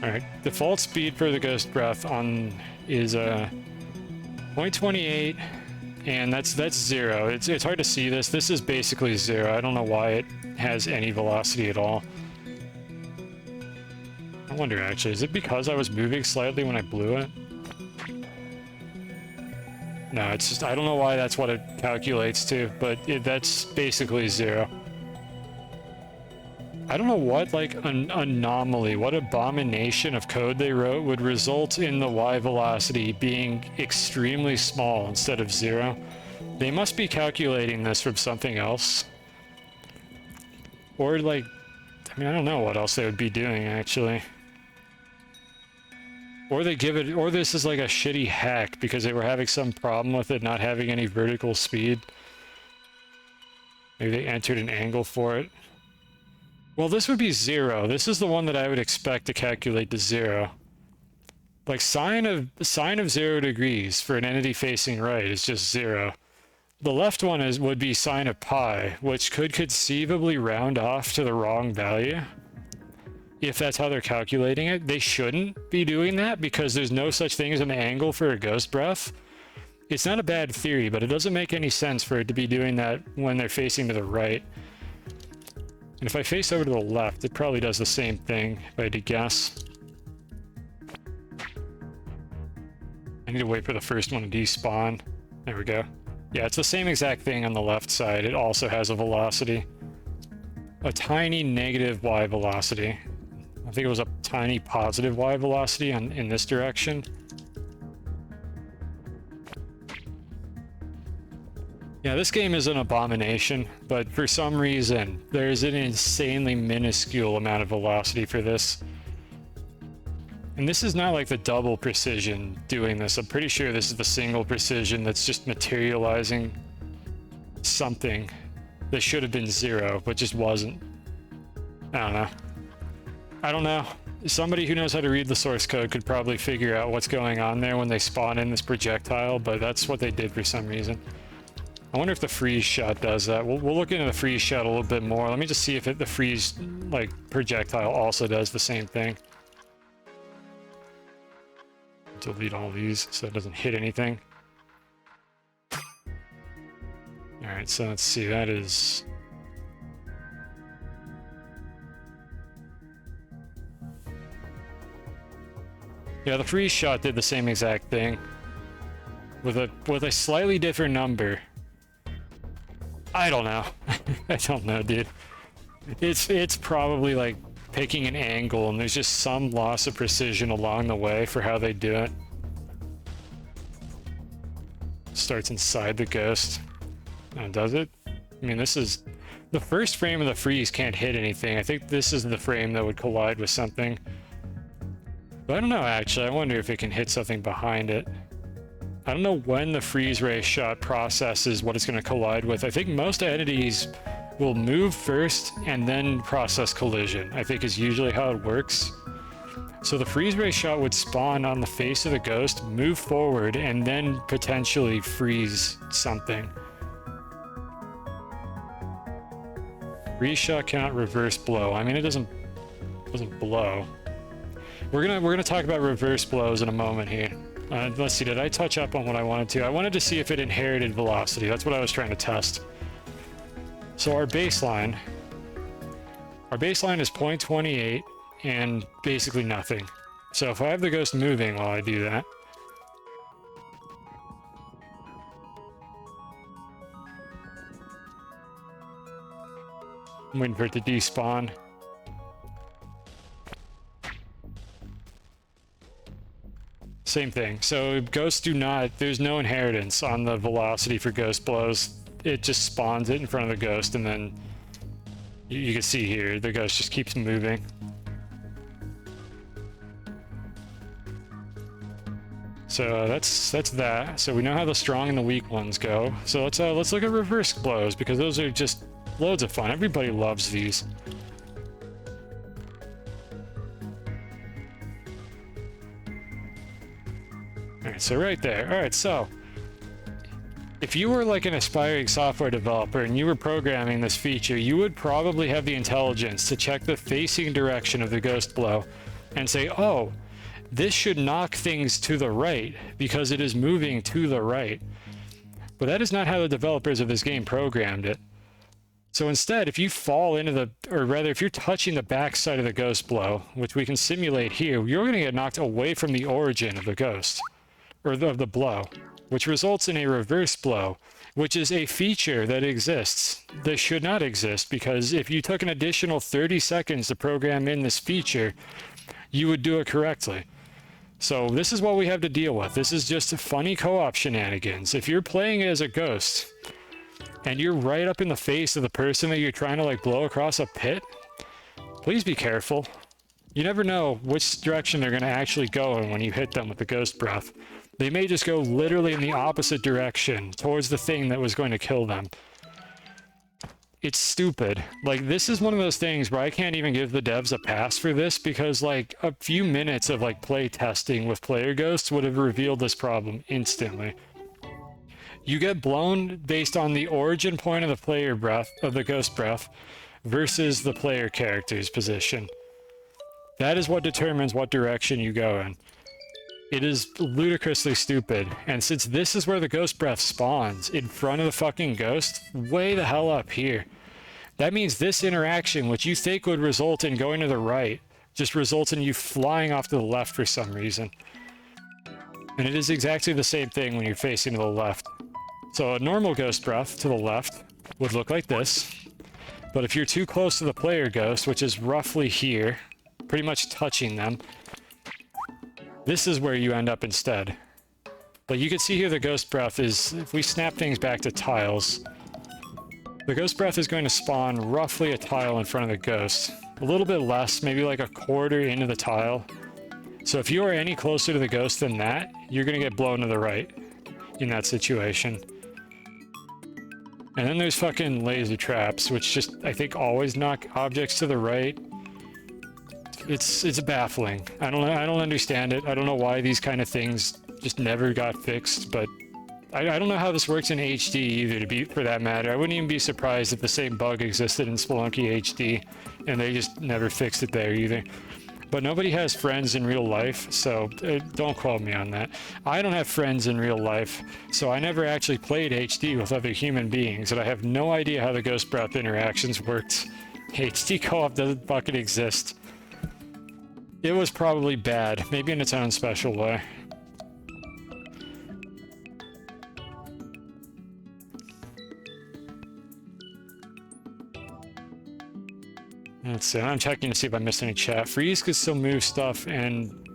Alright, default speed for the Ghost Breath is 0.28, and that's 0. It's hard to see this. This is basically 0. I don't know why it has any velocity at all. I wonder actually, is it because I was moving slightly when I blew it? No, it's just, I don't know why that's what it calculates to, but that's basically 0. I don't know what, like, an anomaly, what abomination of code they wrote would result in the Y velocity being extremely small instead of 0. They must be calculating this from something else. Or, like, I mean, I don't know what else they would be doing, actually. Or they give it, or this is like a shitty hack because they were having some problem with it not having any vertical speed. Maybe they entered an angle for it. Well, this would be 0. This is the one that I would expect to calculate to 0. Like sine of 0 degrees for an entity facing right is just 0. The left one would be sine of pi, which could conceivably round off to the wrong value. If that's how they're calculating it. They shouldn't be doing that because there's no such thing as an angle for a Ghost Breath. It's not a bad theory, but it doesn't make any sense for it to be doing that when they're facing to the right. And if I face over to the left, it probably does the same thing, if I had to guess. I need to wait for the first one to despawn. There we go. Yeah, it's the same exact thing on the left side. It also has a velocity. A tiny negative Y velocity. I think it was a tiny positive Y velocity in this direction. Yeah, this game is an abomination, but for some reason, there's an insanely minuscule amount of velocity for this. And this is not like the double precision doing this. I'm pretty sure this is the single precision that's just materializing something that should have been 0, but just wasn't. I don't know. Somebody who knows how to read the source code could probably figure out what's going on there when they spawn in this projectile, but that's what they did for some reason. I wonder if the freeze shot does that. We'll look into the freeze shot a little bit more. Let me just see if the freeze like projectile also does the same thing. Delete all these so it doesn't hit anything. Alright, so let's see, that is... Yeah, the freeze shot did the same exact thing. With a slightly different number. I don't know. I don't know, dude. It's probably like picking an angle and there's just some loss of precision along the way for how they do it. Starts inside the ghost. Does it? I mean, this is... The first frame of the freeze can't hit anything. I think this is the frame that would collide with something. But I don't know, actually. I wonder if it can hit something behind it. I don't know when the freeze ray shot processes what it's going to collide with. I think most entities will move first and then process collision, I think is usually how it works. So the freeze ray shot would spawn on the face of the ghost, move forward, and then potentially freeze something. Freeze shot cannot reverse blow. I mean, it doesn't blow. We're gonna talk about reverse blows in a moment here. Let's see, did I touch up on what I wanted to? I wanted to see if it inherited velocity. That's what I was trying to test. So our baseline is 0.28 and basically nothing. So if I have the ghost moving while I do that, I'm waiting for it to despawn. Same thing. So ghosts do not, there's no inheritance on the velocity for ghost blows. It just spawns it in front of the ghost, and then you can see here, the ghost just keeps moving. So that's that. So we know how the strong and the weak ones go. So let's look at reverse blows, because those are just Loads of fun. Everybody loves these. Alright, so right there. Alright, so if you were like an aspiring software developer and you were programming this feature, you would probably have the intelligence to check the facing direction of the ghost blow and say, oh, this should knock things to the right because it is moving to the right. But that is not how the developers of this game programmed it. So instead, if you fall into the, or rather, if you're touching the backside of the ghost blow, which we can simulate here, you're going to get knocked away from the origin of the ghost, or of the blow, which results in a reverse blow, which is a feature that exists. That should not exist, because if you took an additional 30 seconds to program in this feature, you would do it correctly. So this is what we have to deal with. This is just funny co-op shenanigans. If you're playing as a ghost, and you're right up in the face of the person that you're trying to like blow across a pit, please be careful. You never know which direction they're going to actually go in when you hit them with the ghost breath. They may just go literally in the opposite direction towards the thing that was going to kill them. It's stupid. Like, this is one of those things where I can't even give the devs a pass for this, because like a few minutes of like play testing with player ghosts would have revealed this problem instantly. You get blown based on the origin point of the player breath, of the ghost breath, versus the player character's position. That is what determines what direction you go in. It is ludicrously stupid, and since this is where the ghost breath spawns, in front of the fucking ghost, way the hell up here, that means this interaction, which you think would result in going to the right, just results in you flying off to the left for some reason. And it is exactly the same thing when you're facing to the left. So a normal ghost breath to the left would look like this, but if you're too close to the player ghost, which is roughly here, pretty much touching them, this is where you end up instead. But you can see here the ghost breath is, if we snap things back to tiles, the ghost breath is going to spawn roughly a tile in front of the ghost. A little bit less, maybe like a quarter into the tile. So if you are any closer to the ghost than that, you're going to get blown to the right in that situation. And then there's fucking laser traps, which just, I think, always knock objects to the right. It's baffling. I don't understand it. I don't know why these kind of things just never got fixed, but I don't know how this works in HD either, for that matter. I wouldn't even be surprised if the same bug existed in Spelunky HD, and they just never fixed it there either. But nobody has friends in real life, so don't quote me on that. I don't have friends in real life, so I never actually played HD with other human beings, and I have no idea how the ghost breath interactions worked. HD co-op doesn't fucking exist. It was probably bad, maybe in its own special way. Let's see, I'm checking to see if I missed any chat. Freeze could still move stuff, and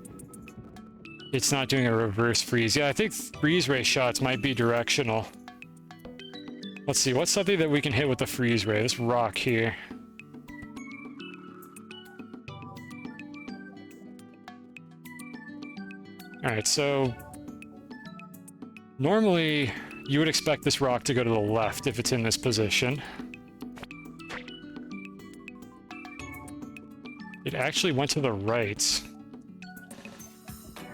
it's not doing a reverse freeze. Yeah, I think freeze ray shots might be directional. Let's see, what's something that we can hit with the freeze ray? This rock here. Alright, so normally you would expect this rock to go to the left if it's in this position. It actually went to the right.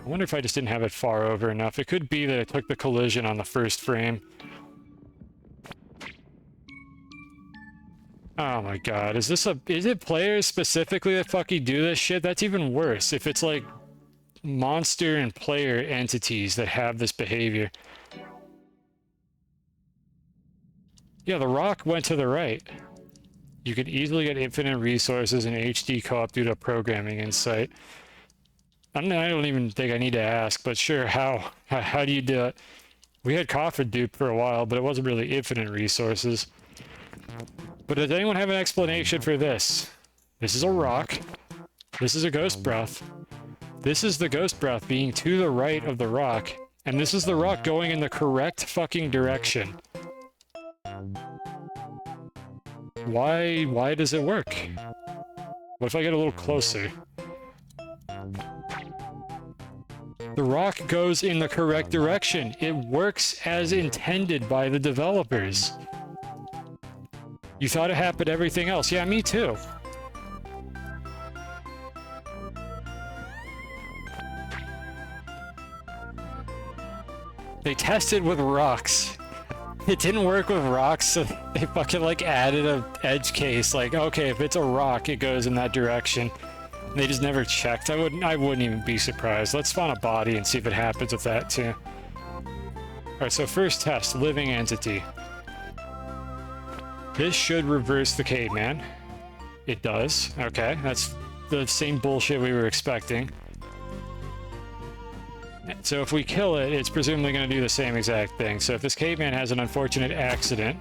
I wonder if I just didn't have it far over enough. It could be that it took the collision on the first frame. Oh my god, is it players specifically that fucking do this shit? That's even worse. If it's like monster and player entities that have this behavior. Yeah, the rock went to the right. You could easily get infinite resources in HD co-op due to programming insight. I don't even think I need to ask, but sure, how do you do it? We had Coffin dupe for a while, but it wasn't really infinite resources. But does anyone have an explanation for this? This is a rock. This is a ghost breath. This is the ghost breath being to the right of the rock, and this is the rock going in the correct fucking direction. Why does it work? What if I get a little closer? The rock goes in the correct direction. It works as intended by the developers. You thought it happened to everything else. Yeah, me too. They tested with rocks. It didn't work with rocks, so they fucking like added a edge case. Like, okay, if it's a rock, it goes in that direction. And they just never checked. I wouldn't even be surprised. Let's spawn a body and see if it happens with that too. Alright, so first test, living entity. This should reverse the caveman. It does. Okay, that's the same bullshit we were expecting. So if we kill it, it's presumably going to do the same exact thing. So if this caveman has an unfortunate accident,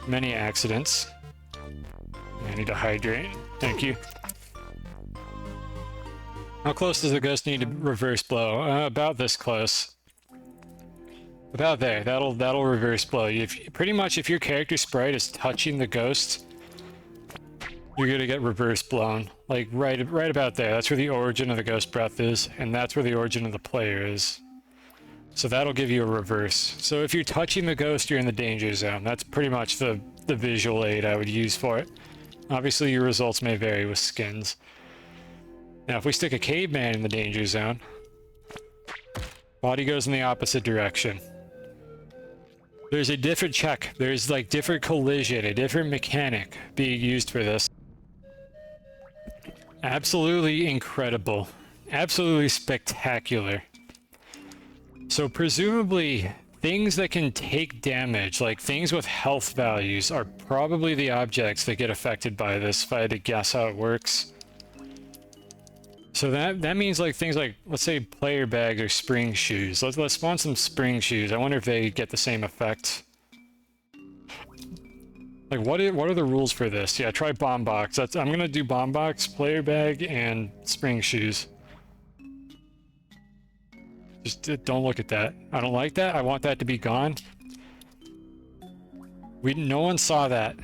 many accidents. I need to hydrate. Thank you. How close does the ghost need to reverse blow? About this close. About there. That'll reverse blow. Pretty much if your character sprite is touching the ghost, you're gonna get reverse blown. Like right about there. That's where the origin of the ghost breath is, and that's where the origin of the player is. So that'll give you a reverse. So if you're touching the ghost, you're in the danger zone. That's pretty much the visual aid I would use for it. Obviously your results may vary with skins. Now if we stick a caveman in the danger zone, body goes in the opposite direction. There's a different check. There's like different collision, a different mechanic being used for this. Absolutely incredible. Absolutely spectacular. So presumably things that can take damage, like things with health values, are probably the objects that get affected by this, if I had to guess how it works. So that means like things like, let's say player bags or spring shoes. Let's spawn some spring shoes. I wonder if they get the same effect. Like what are the rules for this? Yeah, try bomb box. I'm gonna do bomb box, player bag, and spring shoes. Just don't look at that. I don't like that. I want that to be gone. No one saw that.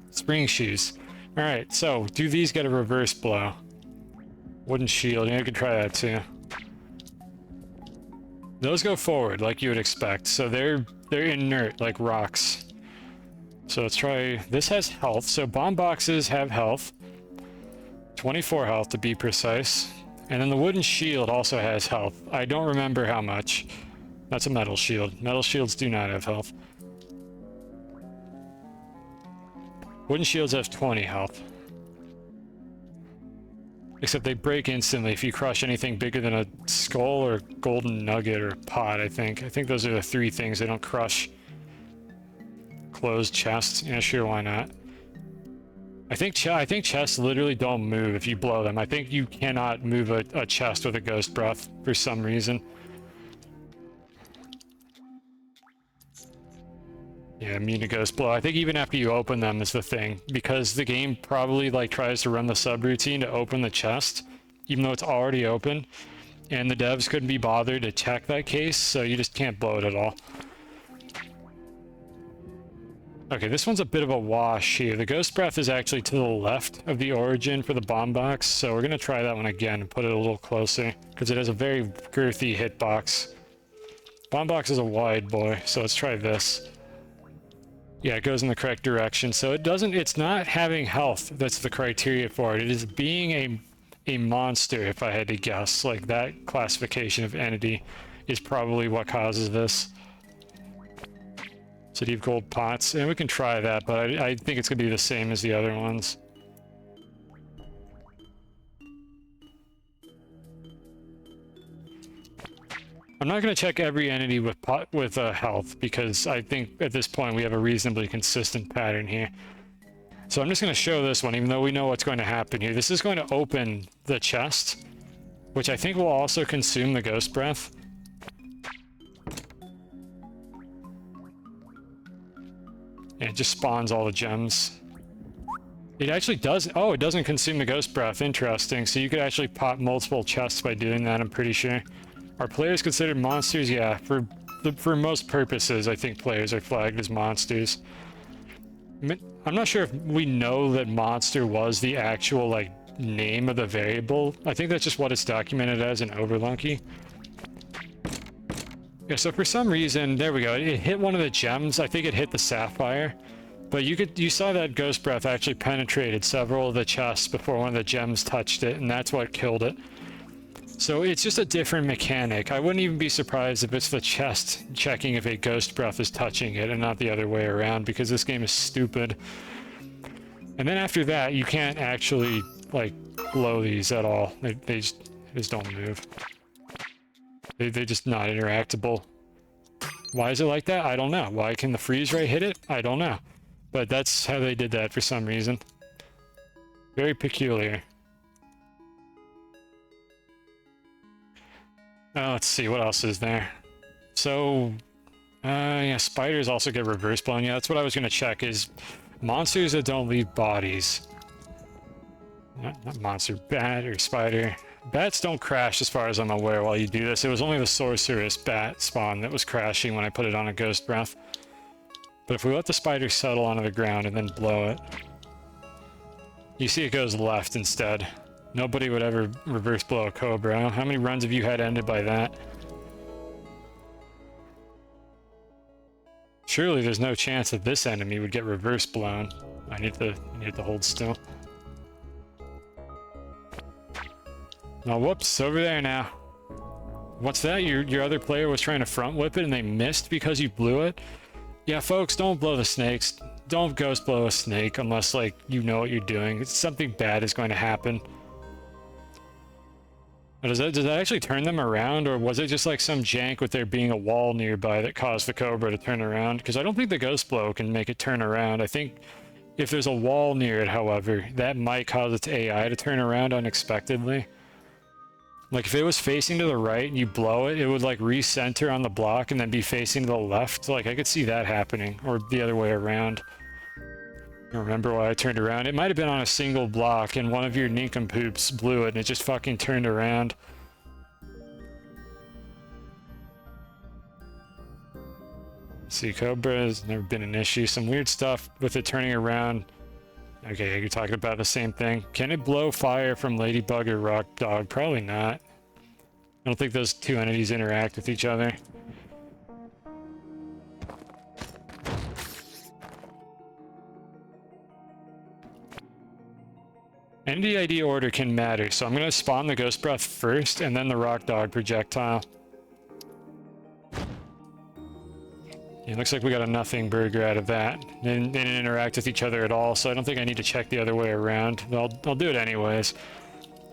Spring shoes. All right, so do these get a reverse blow? Wooden shield, yeah, you can try that too. Those go forward like you would expect, so they're inert like rocks. So let's try, this has health, so bomb boxes have health. 24 health to be precise. And then the wooden shield also has health. I don't remember how much. That's a metal shield. Metal shields do not have health. Wooden shields have 20 health. Except they break instantly if you crush anything bigger than a skull or golden nugget or pot, I think. I think those are the three things they don't crush. Closed chests. Yeah, sure, why not? I think chests literally don't move if you blow them. I think you cannot move a chest with a ghost breath for some reason. Yeah, immune to ghost blow. I think even after you open them is the thing, because the game probably like tries to run the subroutine to open the chest, even though it's already open, and the devs couldn't be bothered to check that case, so you just can't blow it at all. Okay, this one's a bit of a wash here. The ghost breath is actually to the left of the origin for the bomb box, so we're gonna try that one again and put it a little closer, because it has a very girthy hitbox. Bomb box is a wide boy, so let's try this. Yeah, it goes in the correct direction. So it's not having health that's the criteria for it. It is being a monster, if I had to guess. Like, that classification of entity is probably what causes this. City of Gold Pots. And we can try that, but I think it's going to be the same as the other ones. I'm not going to check every entity with health, because I think at this point we have a reasonably consistent pattern here. So I'm just going to show this one, even though we know what's going to happen here. This is going to open the chest, which I think will also consume the ghost breath. And it just spawns all the gems. It actually does... Oh, it doesn't consume the ghost breath. Interesting. So you could actually pop multiple chests by doing that, I'm pretty sure. Are players considered monsters? Yeah, for most purposes, I think players are flagged as monsters. I'm not sure if we know that monster was the actual, like, name of the variable. I think that's just what it's documented as in Overlunky. Yeah, so for some reason, there we go. It hit one of the gems. I think it hit the sapphire. But you saw that ghost breath actually penetrated several of the chests before one of the gems touched it, and that's what killed it. So it's just a different mechanic. I wouldn't even be surprised if it's the chest checking if a ghost breath is touching it and not the other way around, because this game is stupid. And then after that, you can't actually, like, blow these at all. They just don't move. They're just not interactable. Why is it like that? I don't know. Why can the freeze ray hit it? I don't know. But that's how they did that for some reason. Very peculiar. Let's see, what else is there? So, yeah, spiders also get reverse blown. Yeah, that's what I was going to check, is monsters that don't leave bodies. Not monster, bat or spider. Bats don't crash as far as I'm aware while you do this. It was only the sorceress bat spawn that was crashing when I put it on a ghost breath. But if we let the spider settle onto the ground and then blow it, you see it goes left instead. Nobody would ever reverse blow a cobra. How many runs have you had ended by that? Surely there's no chance that this enemy would get reverse blown. I need to hold still. Oh, whoops, over there now. What's that? Your other player was trying to front whip it and they missed because you blew it? Yeah, folks, don't blow the snakes. Don't ghost blow a snake unless, like, you know what you're doing. Something bad is going to happen. Does that actually turn them around, or was it just like some jank with there being a wall nearby that caused the cobra to turn around? Because I don't think the ghost blow can make it turn around. I think if there's a wall near it, however, that might cause its AI to turn around unexpectedly. Like, if it was facing to the right and you blow it, it would, like, recenter on the block and then be facing to the left. Like, I could see that happening, or the other way around. I don't remember why I turned around. It might have been on a single block and one of your nincompoops blew it and it just fucking turned around. See, Cobra has never been an issue. Some weird stuff with it turning around. Okay, you're talking about the same thing. Can it blow fire from Ladybug or Rock Dog? Probably not. I don't think those two entities interact with each other. NDID order can matter, so I'm going to spawn the Ghost Breath first and then the Rock Dog projectile. Yeah, it looks like we got a nothing burger out of that. They didn't interact with each other at all, so I don't think I need to check the other way around. I'll do it anyways.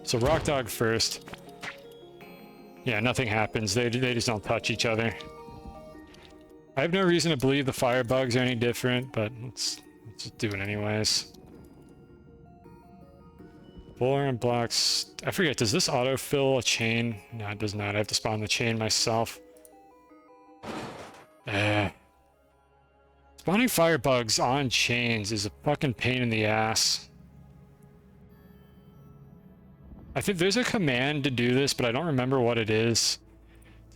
So Rock Dog first. Yeah, nothing happens. They just don't touch each other. I have no reason to believe the firebugs are any different, but let's just do it anyways. Full and blocks. I forget, does this autofill a chain? No, it does not. I have to spawn the chain myself. Spawning firebugs on chains is a fucking pain in the ass. I think there's a command to do this, but I don't remember what it is.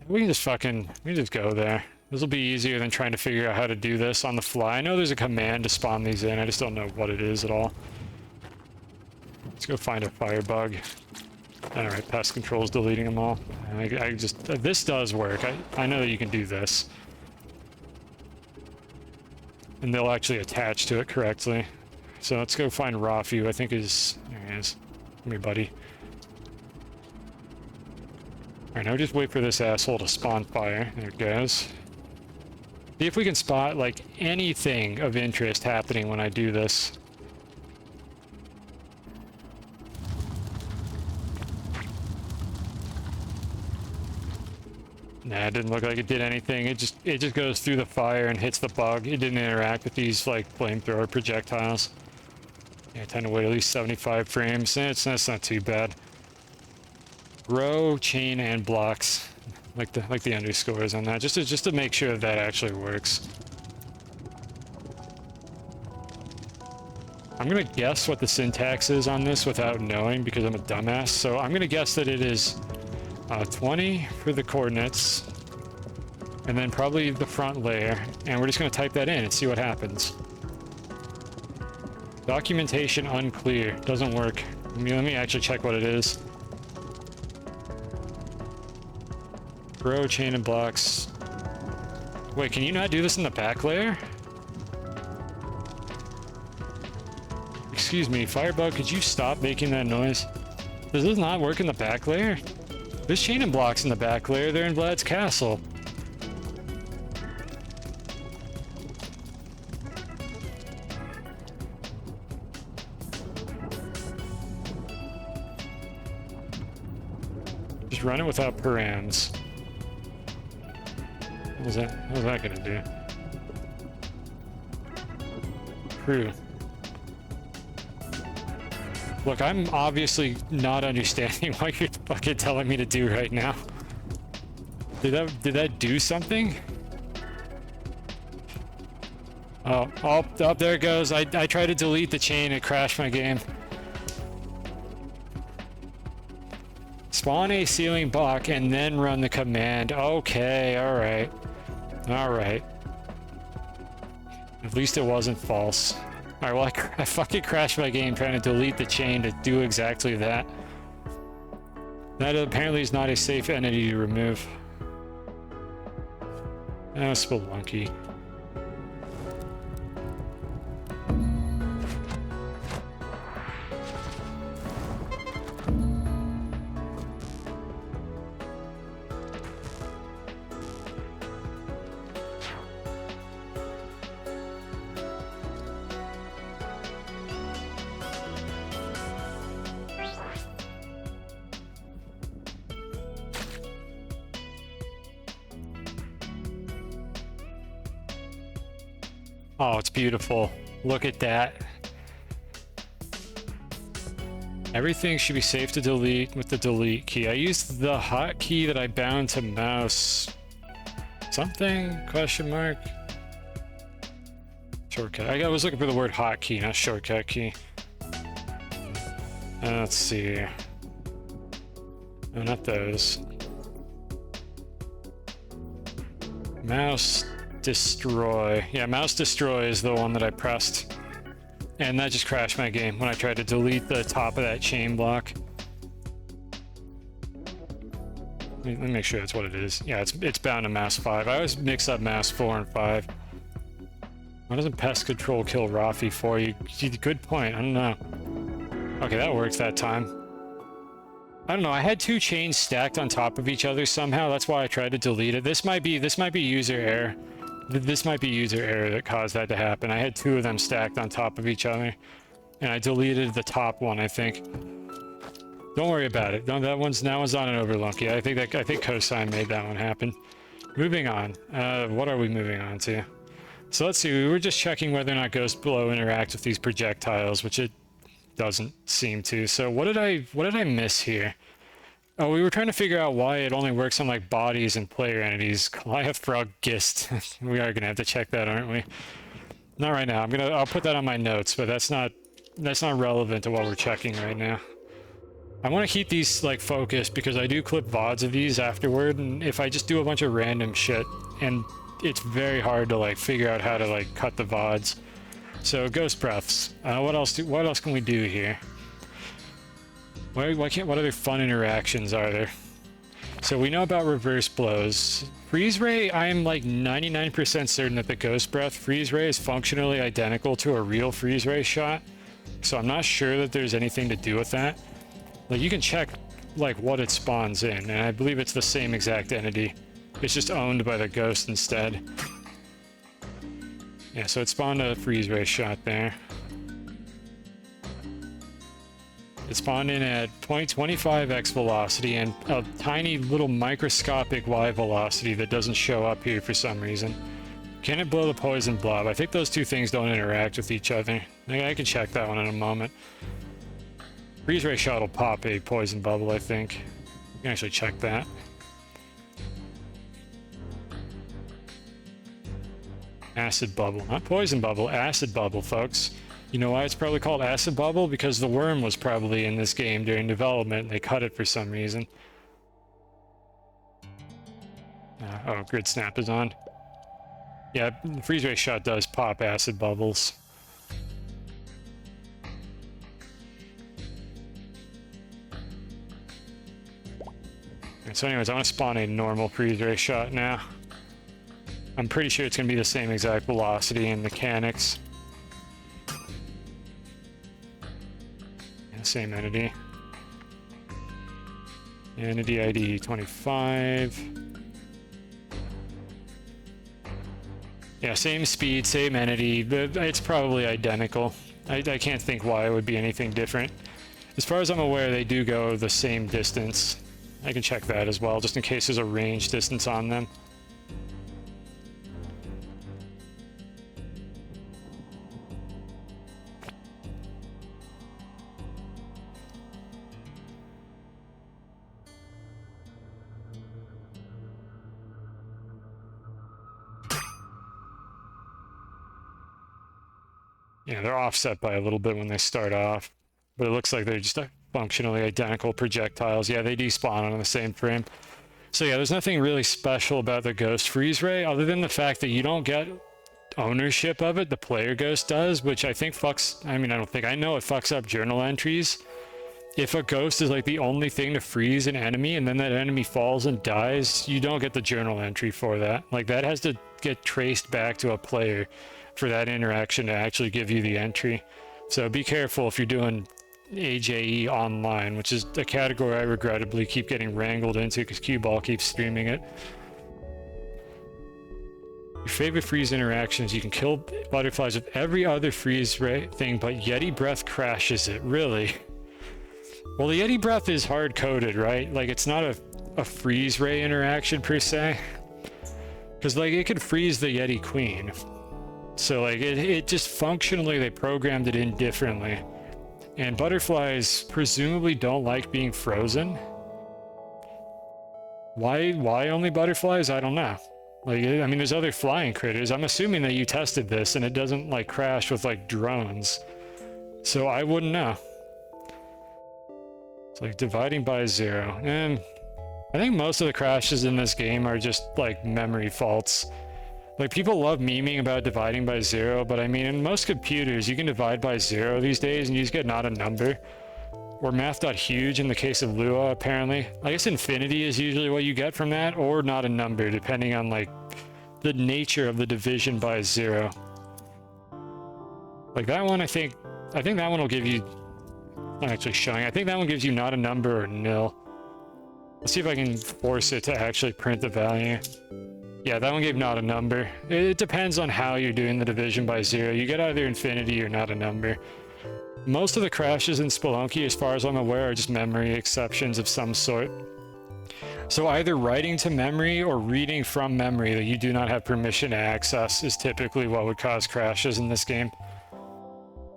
We can just go there. This will be easier than trying to figure out how to do this on the fly. I know there's a command to spawn these in, I just don't know what it is at all. Let's go find a firebug. Alright, pest control's deleting them all. This does work. I know that you can do this. And they'll actually attach to it correctly. So let's go find Rafu, I think is... There he is. Come here, buddy. Alright, now just wait for this asshole to spawn fire. There it goes. See if we can spot, like, anything of interest happening when I do this. Nah, it didn't look like it did anything. It just goes through the fire and hits the bug. It didn't interact with these, like, flamethrower projectiles. Yeah, time to wait at least 75 frames. That's not too bad. Row, chain, and blocks. Like the underscores on that. Just to make sure that actually works. I'm gonna guess what the syntax is on this without knowing because I'm a dumbass. So I'm gonna guess that it is 20 for the coordinates, and then probably the front layer, and we're just going to type that in and see what happens. Documentation unclear. Doesn't work. Let me actually check what it is. Row, chain, and blocks. Wait, can you not do this in the back layer? Excuse me, Firebug, could you stop making that noise? Does this not work in the back layer? There's chain and blocks in the back layer. They're in Vlad's castle. Just run it without params. What was that gonna do? True. Look, I'm obviously not understanding what you're fucking telling me to do right now. Did that do something? Oh, there it goes. I tried to delete the chain, it crashed my game. Spawn a ceiling block and then run the command. Okay, alright. Alright. At least it wasn't false. Alright, well, I fucking crashed my game trying to delete the chain to do exactly that. That apparently is not a safe entity to remove. Oh, Spelunky. Oh, it's beautiful. Look at that. Everything should be safe to delete with the delete key. I used the hotkey that I bound to mouse. Something? Question mark? Shortcut. I was looking for the word hotkey, not shortcut key. Let's see. No, not those. Mouse destroy. Yeah, mouse destroy is the one that I pressed. And that just crashed my game when I tried to delete the top of that chain block. Let me make sure that's what it is. Yeah, it's bound to mouse 5. I always mix up mouse 4 and 5. Why doesn't pest control kill Rafi for you? Good point. I don't know. Okay, that works that time. I don't know. I had 2 chains stacked on top of each other somehow. That's why I tried to delete it. This might be user error. This might be user error that caused that to happen. I had 2 of them stacked on top of each other, and I deleted the top one, I think. Don't worry about it. No, that one's on an overlunky. I think Cosine made that one happen. Moving on. What are we moving on to? So let's see. We were just checking whether or not Ghost Blow interacts with these projectiles, which it doesn't seem to. So what did I miss here? Oh, we were trying to figure out why it only works on like bodies and player entities. Goliath Frog Gist. We are gonna have to check that, aren't we? Not right now. I'll put that on my notes, but that's not relevant to what we're checking right now. I want to keep these like focused because I do clip VODs of these afterward, and if I just do a bunch of random shit, and it's very hard to like figure out how to like cut the VODs. So ghost breaths. What else can we do here? What other fun interactions are there? So we know about reverse blows. Freeze ray, I am like 99% certain that the ghost breath freeze ray is functionally identical to a real freeze ray shot. So I'm not sure that there's anything to do with that. Like you can check like what it spawns in, and I believe it's the same exact entity. It's just owned by the ghost instead. Yeah, so it spawned a freeze ray shot there. It spawned in at 0.25 x velocity and a tiny little microscopic y velocity that doesn't show up here for some reason. Can it blow the poison blob? I think those 2 things don't interact with each other. I can check that one in a moment. Freeze ray shot will pop a poison bubble, I think. We can actually check that. Acid bubble, not poison bubble, acid bubble, folks. You know why it's probably called acid bubble? Because the worm was probably in this game during development and they cut it for some reason. Oh, grid snap is on. Yeah, the freeze ray shot does pop acid bubbles. So anyways, I want to spawn a normal freeze ray shot now. I'm pretty sure it's going to be the same exact velocity and mechanics. And same entity. Entity ID 25. Yeah, same speed, same entity, but it's probably identical. I can't think why it would be anything different. As far as I'm aware, they do go the same distance. I can check that as well, just in case there's a range distance on them. Yeah, they're offset by a little bit when they start off, but it looks like they're just functionally identical projectiles. Yeah, they despawn on the same frame. So yeah, there's nothing really special about the Ghost Freeze Ray, other than the fact that you don't get ownership of it. The player Ghost does, which I think fucks, I mean, I know it fucks up journal entries. If a ghost is like the only thing to freeze an enemy and then that enemy falls and dies, you don't get the journal entry for that. Like, that has to get traced back to a player for that interaction to actually give you the entry. So be careful if you're doing AJE online, which is a category I regrettably keep getting wrangled into because Q-Ball keeps streaming it. Your favorite freeze interactions: you can kill butterflies with every other freeze thing, but Yeti Breath crashes it. Really? Well, the Yeti Breath is hard-coded, right? Like, it's not a freeze ray interaction per se, because like it could freeze the Yeti Queen. So like it just functionally, they programmed it in differently. And butterflies presumably don't like being frozen. Why only butterflies? I don't know. Like, I mean, there's other flying critters. I'm assuming that you tested this and it doesn't like crash with like drones. So I wouldn't know. It's like dividing by 0. And I think most of the crashes in this game are just like memory faults. Like, people love memeing about dividing by 0, but I mean, in most computers, you can divide by 0 these days and you just get not a number. Or math.huge in the case of Lua, apparently. I guess infinity is usually what you get from that, or not a number, depending on, like, the nature of the division by 0. Like, that one, I think that one will give you... I'm actually showing. I think that one gives you not a number or nil. Let's see if I can force it to actually print the value. Yeah, that one gave not a number. It depends on how you're doing the division by 0. You get either infinity or not a number. Most of the crashes in Spelunky, as far as I'm aware, are just memory exceptions of some sort. So either writing to memory or reading from memory that you do not have permission to access is typically what would cause crashes in this game.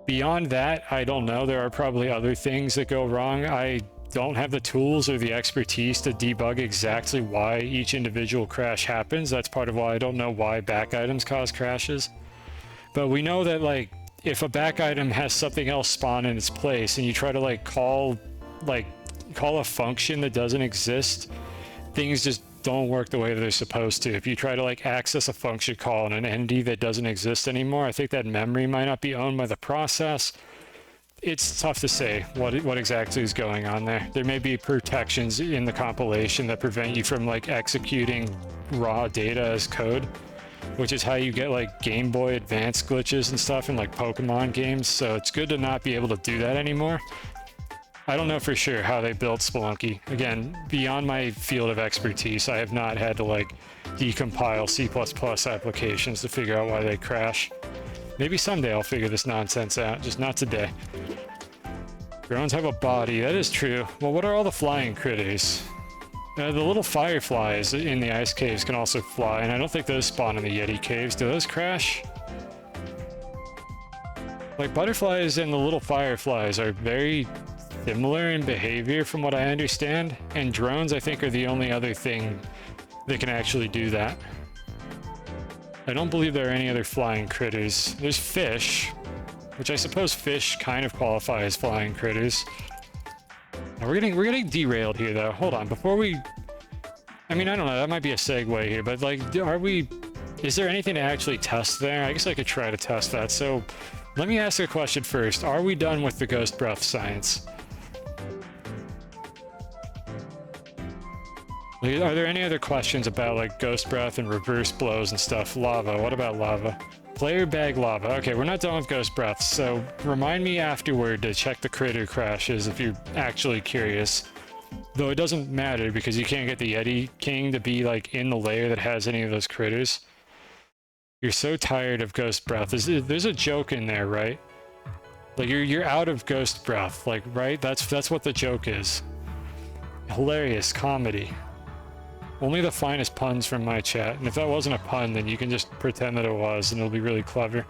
Beyond that, I don't know. There are probably other things that go wrong. I don't have the tools or the expertise to debug exactly why each individual crash happens. That's part of why I don't know why back items cause crashes. But we know that, like, if a back item has something else spawn in its place and you try to like call a function that doesn't exist, things just don't work the way that they're supposed to. If you try to like access a function call in an entity that doesn't exist anymore, I think that memory might not be owned by the process. It's tough to say what exactly is going on there. There may be protections in the compilation that prevent you from like executing raw data as code, which is how you get like Game Boy Advance glitches and stuff in like Pokemon games. So it's good to not be able to do that anymore. I don't know for sure how they built Spelunky. Again, beyond my field of expertise, I have not had to like decompile C++ applications to figure out why they crash. Maybe someday I'll figure this nonsense out, just not today. Drones have a body, that is true. Well, what are all the flying critters? The little fireflies in the ice caves can also fly, and I don't think those spawn in the Yeti caves. Do those crash? Like, butterflies and the little fireflies are very similar in behavior from what I understand, and drones I think are the only other thing that can actually do that. I don't believe there are any other flying critters. There's fish, which I suppose fish kind of qualify as flying critters. Now we're getting derailed here though. Hold on, before we... I mean, I don't know, that might be a segue here, but like, is there anything to actually test there? I guess I could try to test that. So let me ask a question first. Are we done with the ghost breath science? Like, are there any other questions about like ghost breath and reverse blows and stuff? Lava, what about lava? Player bag lava. Okay, we're not done with ghost breath, so remind me afterward to check the critter crashes if you're actually curious. Though it doesn't matter because you can't get the Yeti King to be like in the layer that has any of those critters. You're so tired of ghost breath. There's a joke in there, right? Like you're out of ghost breath, like, right? That's what the joke is. Hilarious comedy. Only the finest puns from my chat, and if that wasn't a pun, then you can just pretend that it was, and it'll be really clever.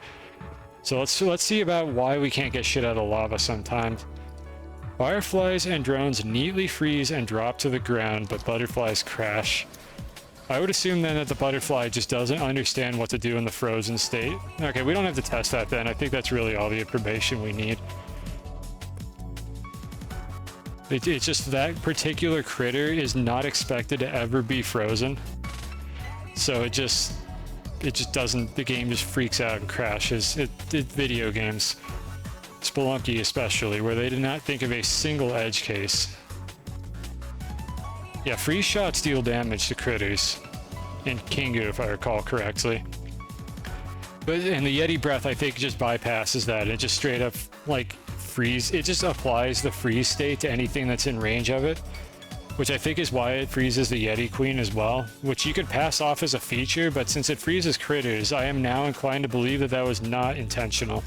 So let's see about why we can't get shit out of lava sometimes. Fireflies and drones neatly freeze and drop to the ground, but butterflies crash. I would assume then that the butterfly just doesn't understand what to do in the frozen state. Okay, we don't have to test that then. I think that's really all the information we need. It's just that particular critter is not expected to ever be frozen. So it just doesn't, the game just freaks out and crashes. Video games, Spelunky especially, where they did not think of a single edge case. Yeah, freeze shots deal damage to critters. And Kingu, if I recall correctly. But and the Yeti breath, I think, just bypasses that. It just straight up, like, freeze. It just applies the freeze state to anything that's in range of it. Which I think is why it freezes the Yeti Queen as well. Which you could pass off as a feature, but since it freezes critters, I am now inclined to believe that that was not intentional.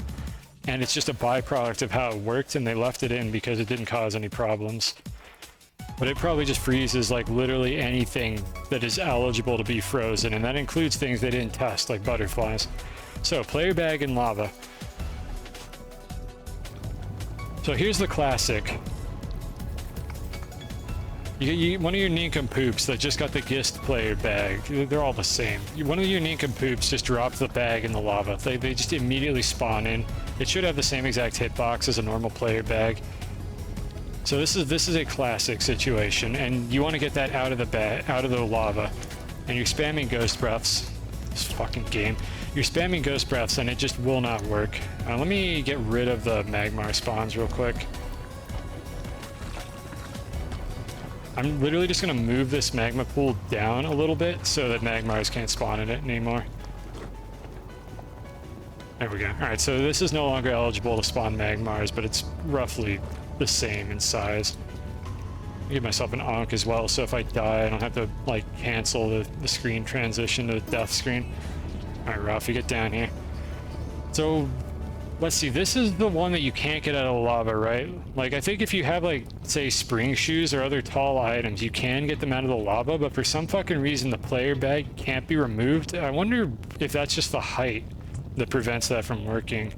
And it's just a byproduct of how it worked, and they left it in because it didn't cause any problems. But it probably just freezes like literally anything that is eligible to be frozen, and that includes things they didn't test, like butterflies. So, player bag and lava. So here's the classic. One of your nincompoops that just got the Gist player bag, they're all the same. One of your nincompoops just dropped the bag in the lava. They just immediately spawn in. It should have the same exact hitbox as a normal player bag. So this is a classic situation, and you want to get that out of the lava, and you're spamming ghost breaths. This fucking game. You're spamming ghost breaths, and it just will not work. Let me get rid of the magmar spawns real quick. I'm literally just gonna move this magma pool down a little bit so that magmars can't spawn in it anymore. There we go. Alright, so this is no longer eligible to spawn magmars, but it's roughly the same in size. I'll give myself an onk as well, so if I die, I don't have to, like, cancel the screen transition to the death screen. Alright, Ralph, you get down here. So, let's see, this is the one that you can't get out of the lava, right? Like, I think if you have, like, say, spring shoes or other tall items, you can get them out of the lava, but for some fucking reason, the player bag can't be removed. I wonder if that's just the height that prevents that from working.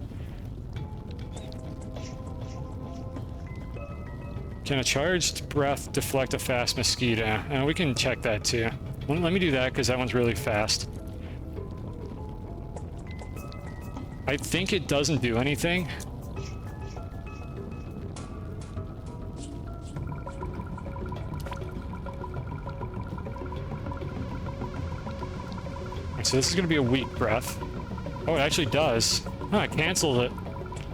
Can a charged breath deflect a fast mosquito? We can check that too. Let me do that because that one's really fast. I think it doesn't do anything. So this is going to be a weak breath. Oh, it actually does. Oh, it cancels it.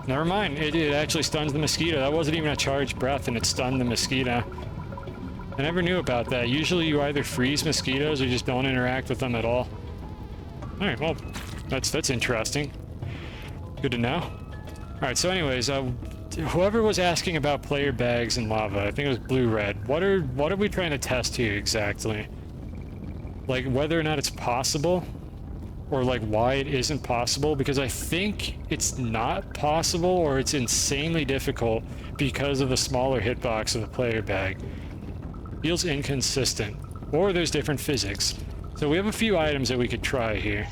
Never mind, it actually stuns the mosquito. That wasn't even a charged breath, and it stunned the mosquito. I never knew about that. Usually you either freeze mosquitoes or just don't interact with them at all. Alright, well, that's interesting. Good to know. Alright, so anyways, whoever was asking about player bags and lava, I think it was blue-red, what are we trying to test here exactly? Like, whether or not it's possible? Or like why it isn't possible, because I think it's not possible or it's insanely difficult because of the smaller hitbox of the player bag. Feels inconsistent, or there's different physics. So we have a few items that we could try here.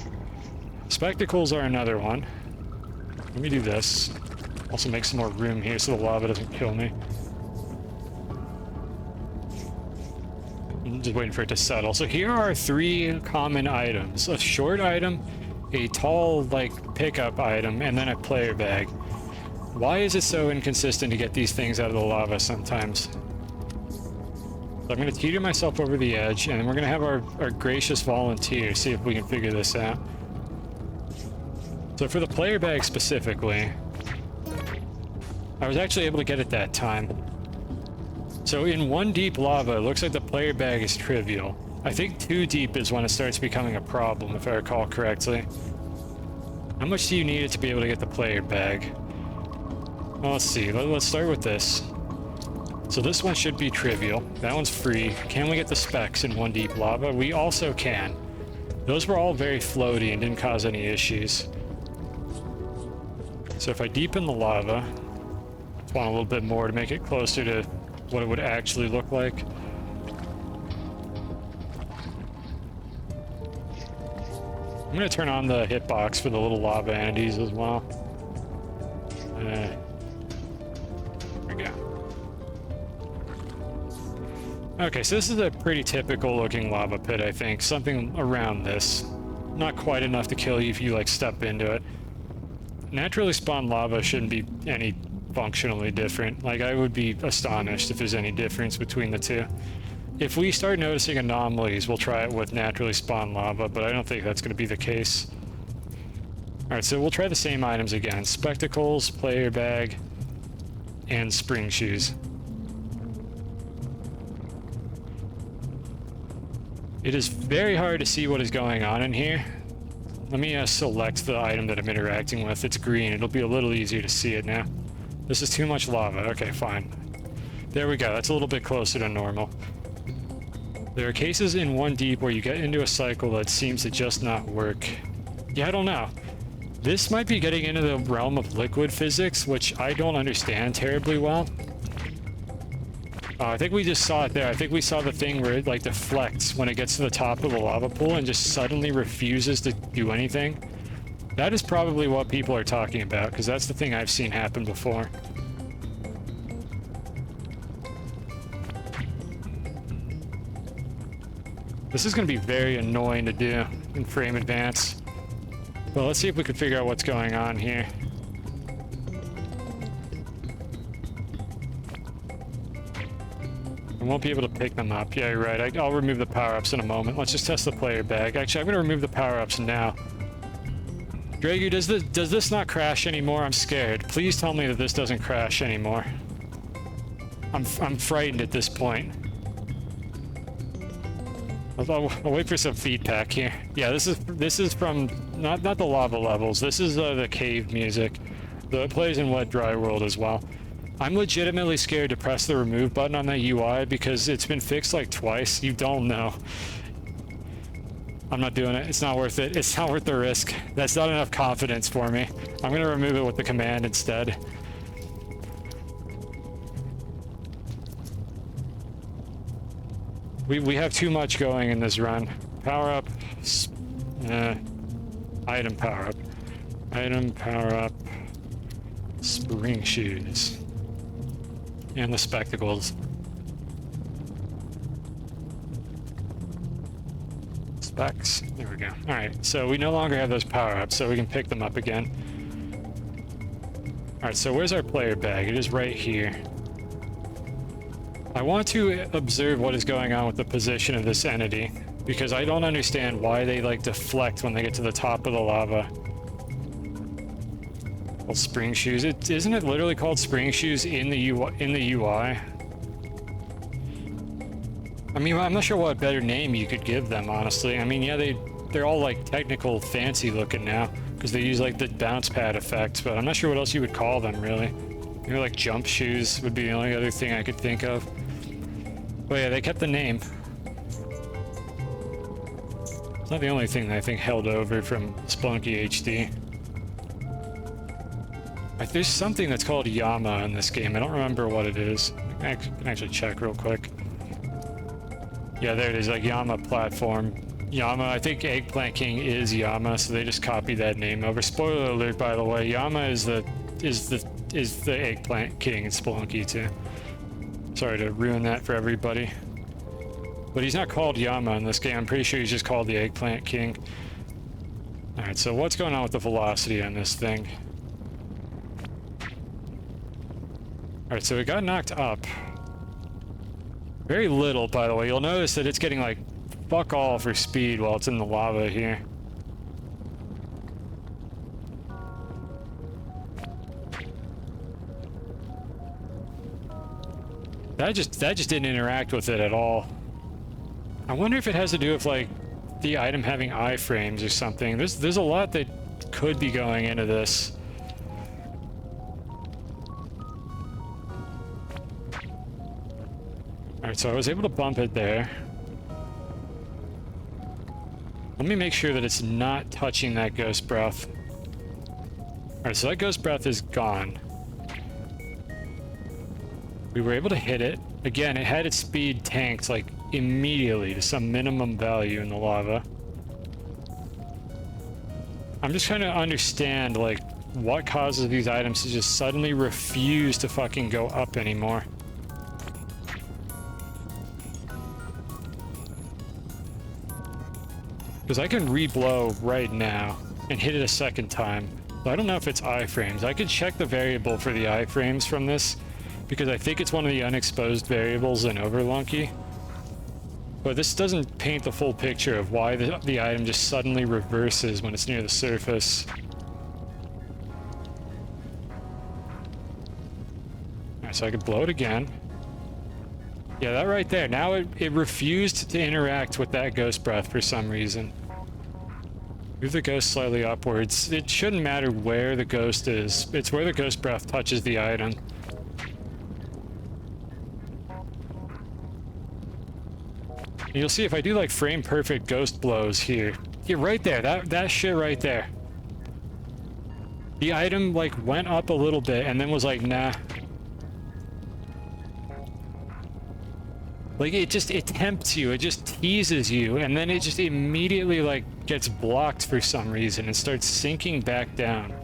Spectacles are another one. Let me do this. Also make some more room here so the lava doesn't kill me. I'm just waiting for it to settle. So here are 3 common items. A short item, a tall, like, pickup item, and then a player bag. Why is it so inconsistent to get these things out of the lava sometimes? So I'm going to teeter myself over the edge, and then we're going to have our gracious volunteer see if we can figure this out. So for the player bag specifically, I was actually able to get it that time. So in 1 deep lava, it looks like the player bag is trivial. I think 2 deep is when it starts becoming a problem, if I recall correctly. How much do you need it to be able to get the player bag? Well, let's see. Let's start with this. So this one should be trivial. That one's free. Can we get the specs in 1 deep lava? We also can. Those were all very floaty and didn't cause any issues. So if I deepen the lava, I want a little bit more to make it closer to what it would actually look like. I'm going to turn on the hitbox for the little lava entities as well. There we go. Okay, so this is a pretty typical looking lava pit, I think. Something around this. Not quite enough to kill you if you, like, step into it. Naturally spawned lava shouldn't be any functionally different. Like, I would be astonished if there's any difference between the two. If we start noticing anomalies, we'll try it with naturally spawned lava, but I don't think that's going to be the case. Alright, so we'll try the same items again. Spectacles, player bag, and spring shoes. It is very hard to see what is going on in here. Let me select the item that I'm interacting with. It's green. It'll be a little easier to see it now. This is too much lava. Okay, fine. There we go. That's a little bit closer to normal. There are cases in 1 deep where you get into a cycle that seems to just not work. Yeah, I don't know. This might be getting into the realm of liquid physics, which I don't understand terribly well. I think we just saw it there. I think we saw the thing where it, like, deflects when it gets to the top of the lava pool and just suddenly refuses to do anything. That is probably what people are talking about, because that's the thing I've seen happen before. This is going to be very annoying to do in frame advance. Well, let's see if we can figure out what's going on here. I won't be able to pick them up. Yeah, you're right. I'll remove the power-ups in a moment. Let's just test the player bag. Actually, I'm going to remove the power-ups now. Dragu, does this not crash anymore? I'm scared. Please tell me that this doesn't crash anymore. I'm frightened at this point. I'll wait for some feedback here. Yeah, this is from not the lava levels. This is the cave music. It plays in Wet Dry World as well. I'm legitimately scared to press the remove button on that UI because it's been fixed like twice. You don't know. I'm not doing it. It's not worth it. It's not worth the risk. That's not enough confidence for me. I'm gonna remove it with the command instead. We have too much going in this run. Power up. Item power up. Item power up. Spring shoes. And the spectacles. Specs. There we go. Alright, so we no longer have those power-ups, so we can pick them up again. Alright, so where's our player bag? It is right here. I want to observe what is going on with the position of this entity, because I don't understand why they, like, deflect when they get to the top of the lava. Well, spring shoes. Isn't it literally called spring shoes in the UI? I mean, I'm not sure what better name you could give them, honestly. I mean, yeah, they're all, like, technical, fancy looking now, because they use, like, the bounce pad effect, but I'm not sure what else you would call them, really. Maybe, like, jump shoes would be the only other thing I could think of. But yeah, they kept the name. It's not the only thing that I think held over from Spelunky HD. There's something that's called Yama in this game. I don't remember what it is. I can actually check real quick. Yeah, there it is, like Yama platform. Yama, I think Eggplant King is Yama, so they just copied that name over. Spoiler alert, by the way, Yama is the Eggplant King in Spelunky too. Sorry to ruin that for everybody. But he's not called Yama in this game. I'm pretty sure he's just called the Eggplant King. Alright, so what's going on with the velocity on this thing? Alright, so it got knocked up. Very little, by the way. You'll notice that it's getting, like, fuck all for speed while it's in the lava here. That just didn't interact with it at all. I wonder if it has to do with like the item having iframes or something. There's a lot that could be going into this. Alright, so I was able to bump it there. Let me make sure that it's not touching that ghost breath. Alright, so that ghost breath is gone. We were able to hit it. Again, it had its speed tanked like immediately to some minimum value in the lava. I'm just trying to understand like what causes these items to just suddenly refuse to fucking go up anymore. Because I can re-blow right now and hit it a second time. But I don't know if it's iframes. I could check the variable for the iframes from this, because I think it's one of the unexposed variables in Spelunky. But this doesn't paint the full picture of why the item just suddenly reverses when it's near the surface. Alright, so I could blow it again. Yeah, that right there. Now it refused to interact with that ghost breath for some reason. Move the ghost slightly upwards. It shouldn't matter where the ghost is. It's where the ghost breath touches the item. You'll see if I do like frame perfect ghost blows here. Yeah, right there. That shit right there. The item like went up a little bit and then was like, nah. Like it tempts you, it just teases you, and then it just immediately like gets blocked for some reason and starts sinking back down.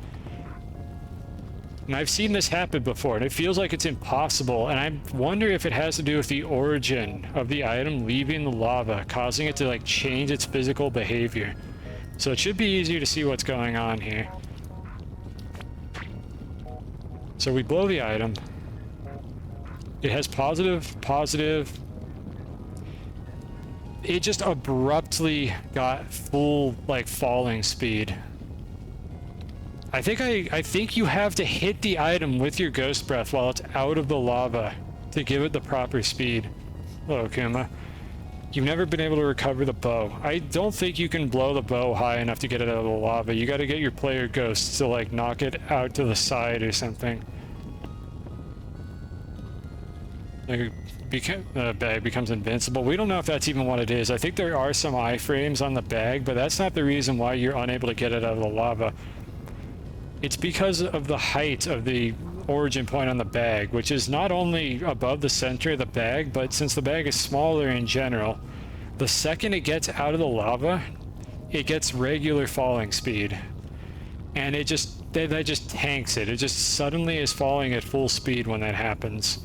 And I've seen this happen before, and it feels like it's impossible, and I wonder if it has to do with the origin of the item leaving the lava, causing it to like change its physical behavior. So it should be easier to see what's going on here. So we blow the item. It has positive, positive. It just abruptly got full, like, falling speed. I think you have to hit the item with your ghost breath while it's out of the lava to give it the proper speed. Hello, Kuma. You've never been able to recover the bow. I don't think you can blow the bow high enough to get it out of the lava. You gotta get your player ghosts to, like, knock it out to the side or something. Like, the bag becomes invincible. We don't know if that's even what it is. I think there are some iframes on the bag, but that's not the reason why you're unable to get it out of the lava. It's because of the height of the origin point on the bag, which is not only above the center of the bag, but since the bag is smaller in general, the second it gets out of the lava, it gets regular falling speed. And that just tanks it. It just suddenly is falling at full speed when that happens.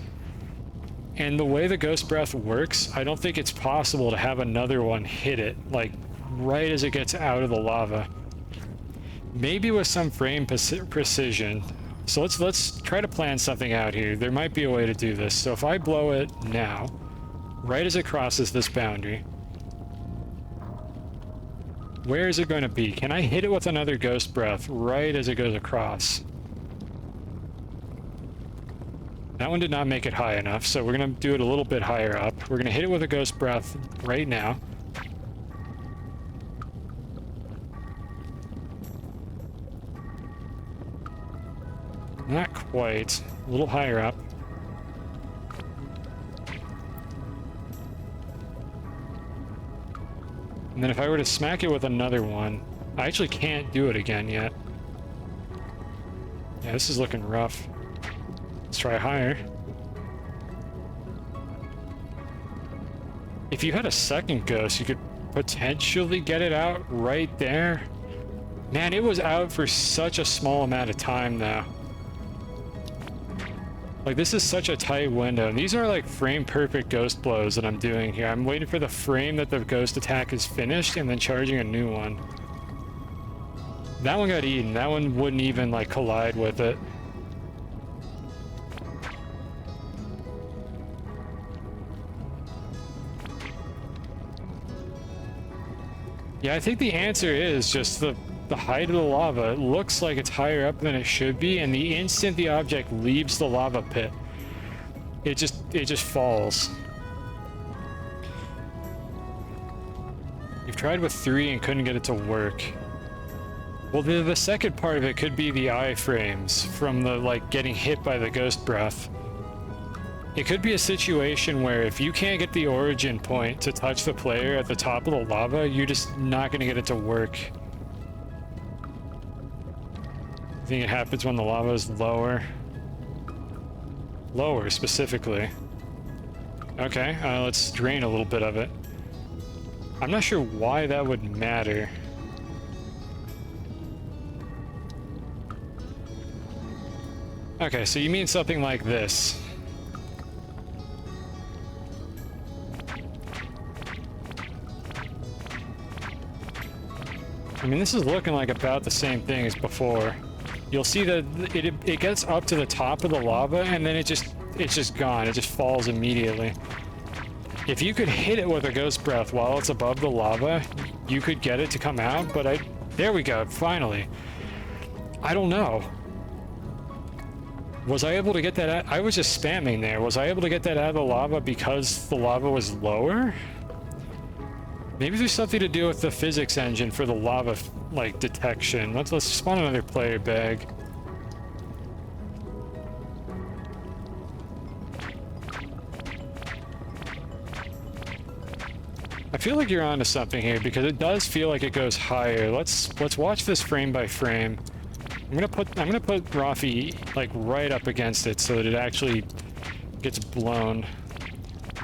And the way the ghost breath works, I don't think it's possible to have another one hit it, like, right as it gets out of the lava. Maybe with some frame precision. So let's try to plan something out here. There might be a way to do this. So if I blow it now, right as it crosses this boundary, where is it going to be? Can I hit it with another ghost breath right as it goes across? That one did not make it high enough, so we're going to do it a little bit higher up. We're going to hit it with a ghost breath right now. Not quite. A little higher up. And then if I were to smack it with another one, I actually can't do it again yet. Yeah, this is looking rough. Let's try higher. If you had a second ghost, you could potentially get it out right there. Man, it was out for such a small amount of time though. Like, this is such a tight window. And these are like frame perfect ghost blows that I'm doing here. I'm waiting for the frame that the ghost attack is finished and then charging a new one. That one got eaten. That one wouldn't even like collide with it. Yeah, I think the answer is just the height of the lava. It looks like it's higher up than it should be, and the instant the object leaves the lava pit, it just falls. You've tried with 3 and couldn't get it to work. Well, the second part of it could be the iframes from the, like, getting hit by the ghost breath. It could be a situation where if you can't get the origin point to touch the player at the top of the lava, you're just not going to get it to work. I think it happens when the lava is lower. Lower, specifically. Okay, let's drain a little bit of it. I'm not sure why that would matter. Okay, so you mean something like this. I mean, this is looking like about the same thing as before. You'll see that it gets up to the top of the lava, and then it's just gone. It just falls immediately. If you could hit it with a ghost breath while it's above the lava, you could get it to come out, but there we go, finally. I don't know. Was I able to get that out? I was just spamming there. Was I able to get that out of the lava because the lava was lower? Maybe there's something to do with the physics engine for the lava, like, detection. Let's spawn another player bag. I feel like you're onto something here because it does feel like it goes higher. Let's watch this frame by frame. I'm gonna put Rafi, like, right up against it so that it actually gets blown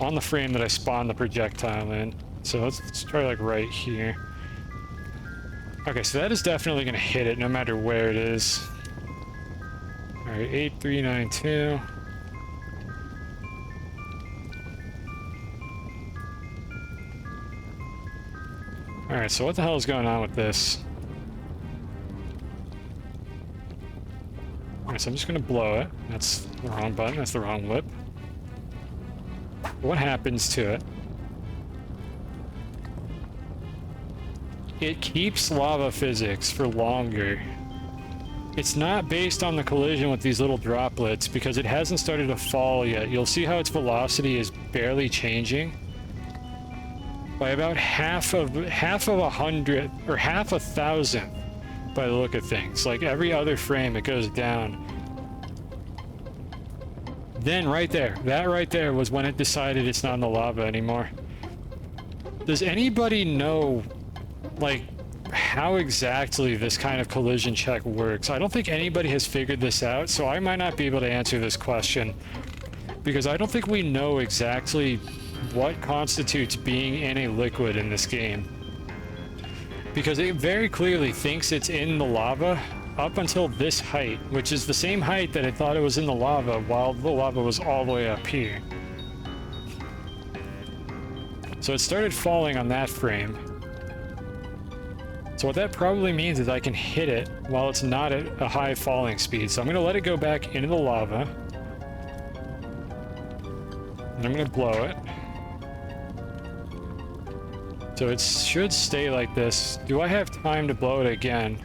on the frame that I spawned the projectile in. So let's try, like, right here. Okay, so that is definitely gonna hit it no matter where it is. Alright, 8392. Alright, so what the hell is going on with this? Alright, so I'm just gonna blow it. That's the wrong button, that's the wrong whip. What happens to it? It keeps lava physics for longer. It's not based on the collision with these little droplets because it hasn't started to fall yet. You'll see how its velocity is barely changing by about half of a hundredth or half a thousandth by the look of things. Like every other frame it goes down. Then right there, that right there was when it decided it's not in the lava anymore. Does anybody know, like, how exactly this kind of collision check works? I don't think anybody has figured this out, so I might not be able to answer this question because I don't think we know exactly what constitutes being in a liquid in this game. Because it very clearly thinks it's in the lava up until this height, which is the same height that it thought it was in the lava while the lava was all the way up here. So it started falling on that frame. So what that probably means is I can hit it while it's not at a high falling speed. So I'm going to let it go back into the lava. And I'm going to blow it. So it should stay like this. Do I have time to blow it again?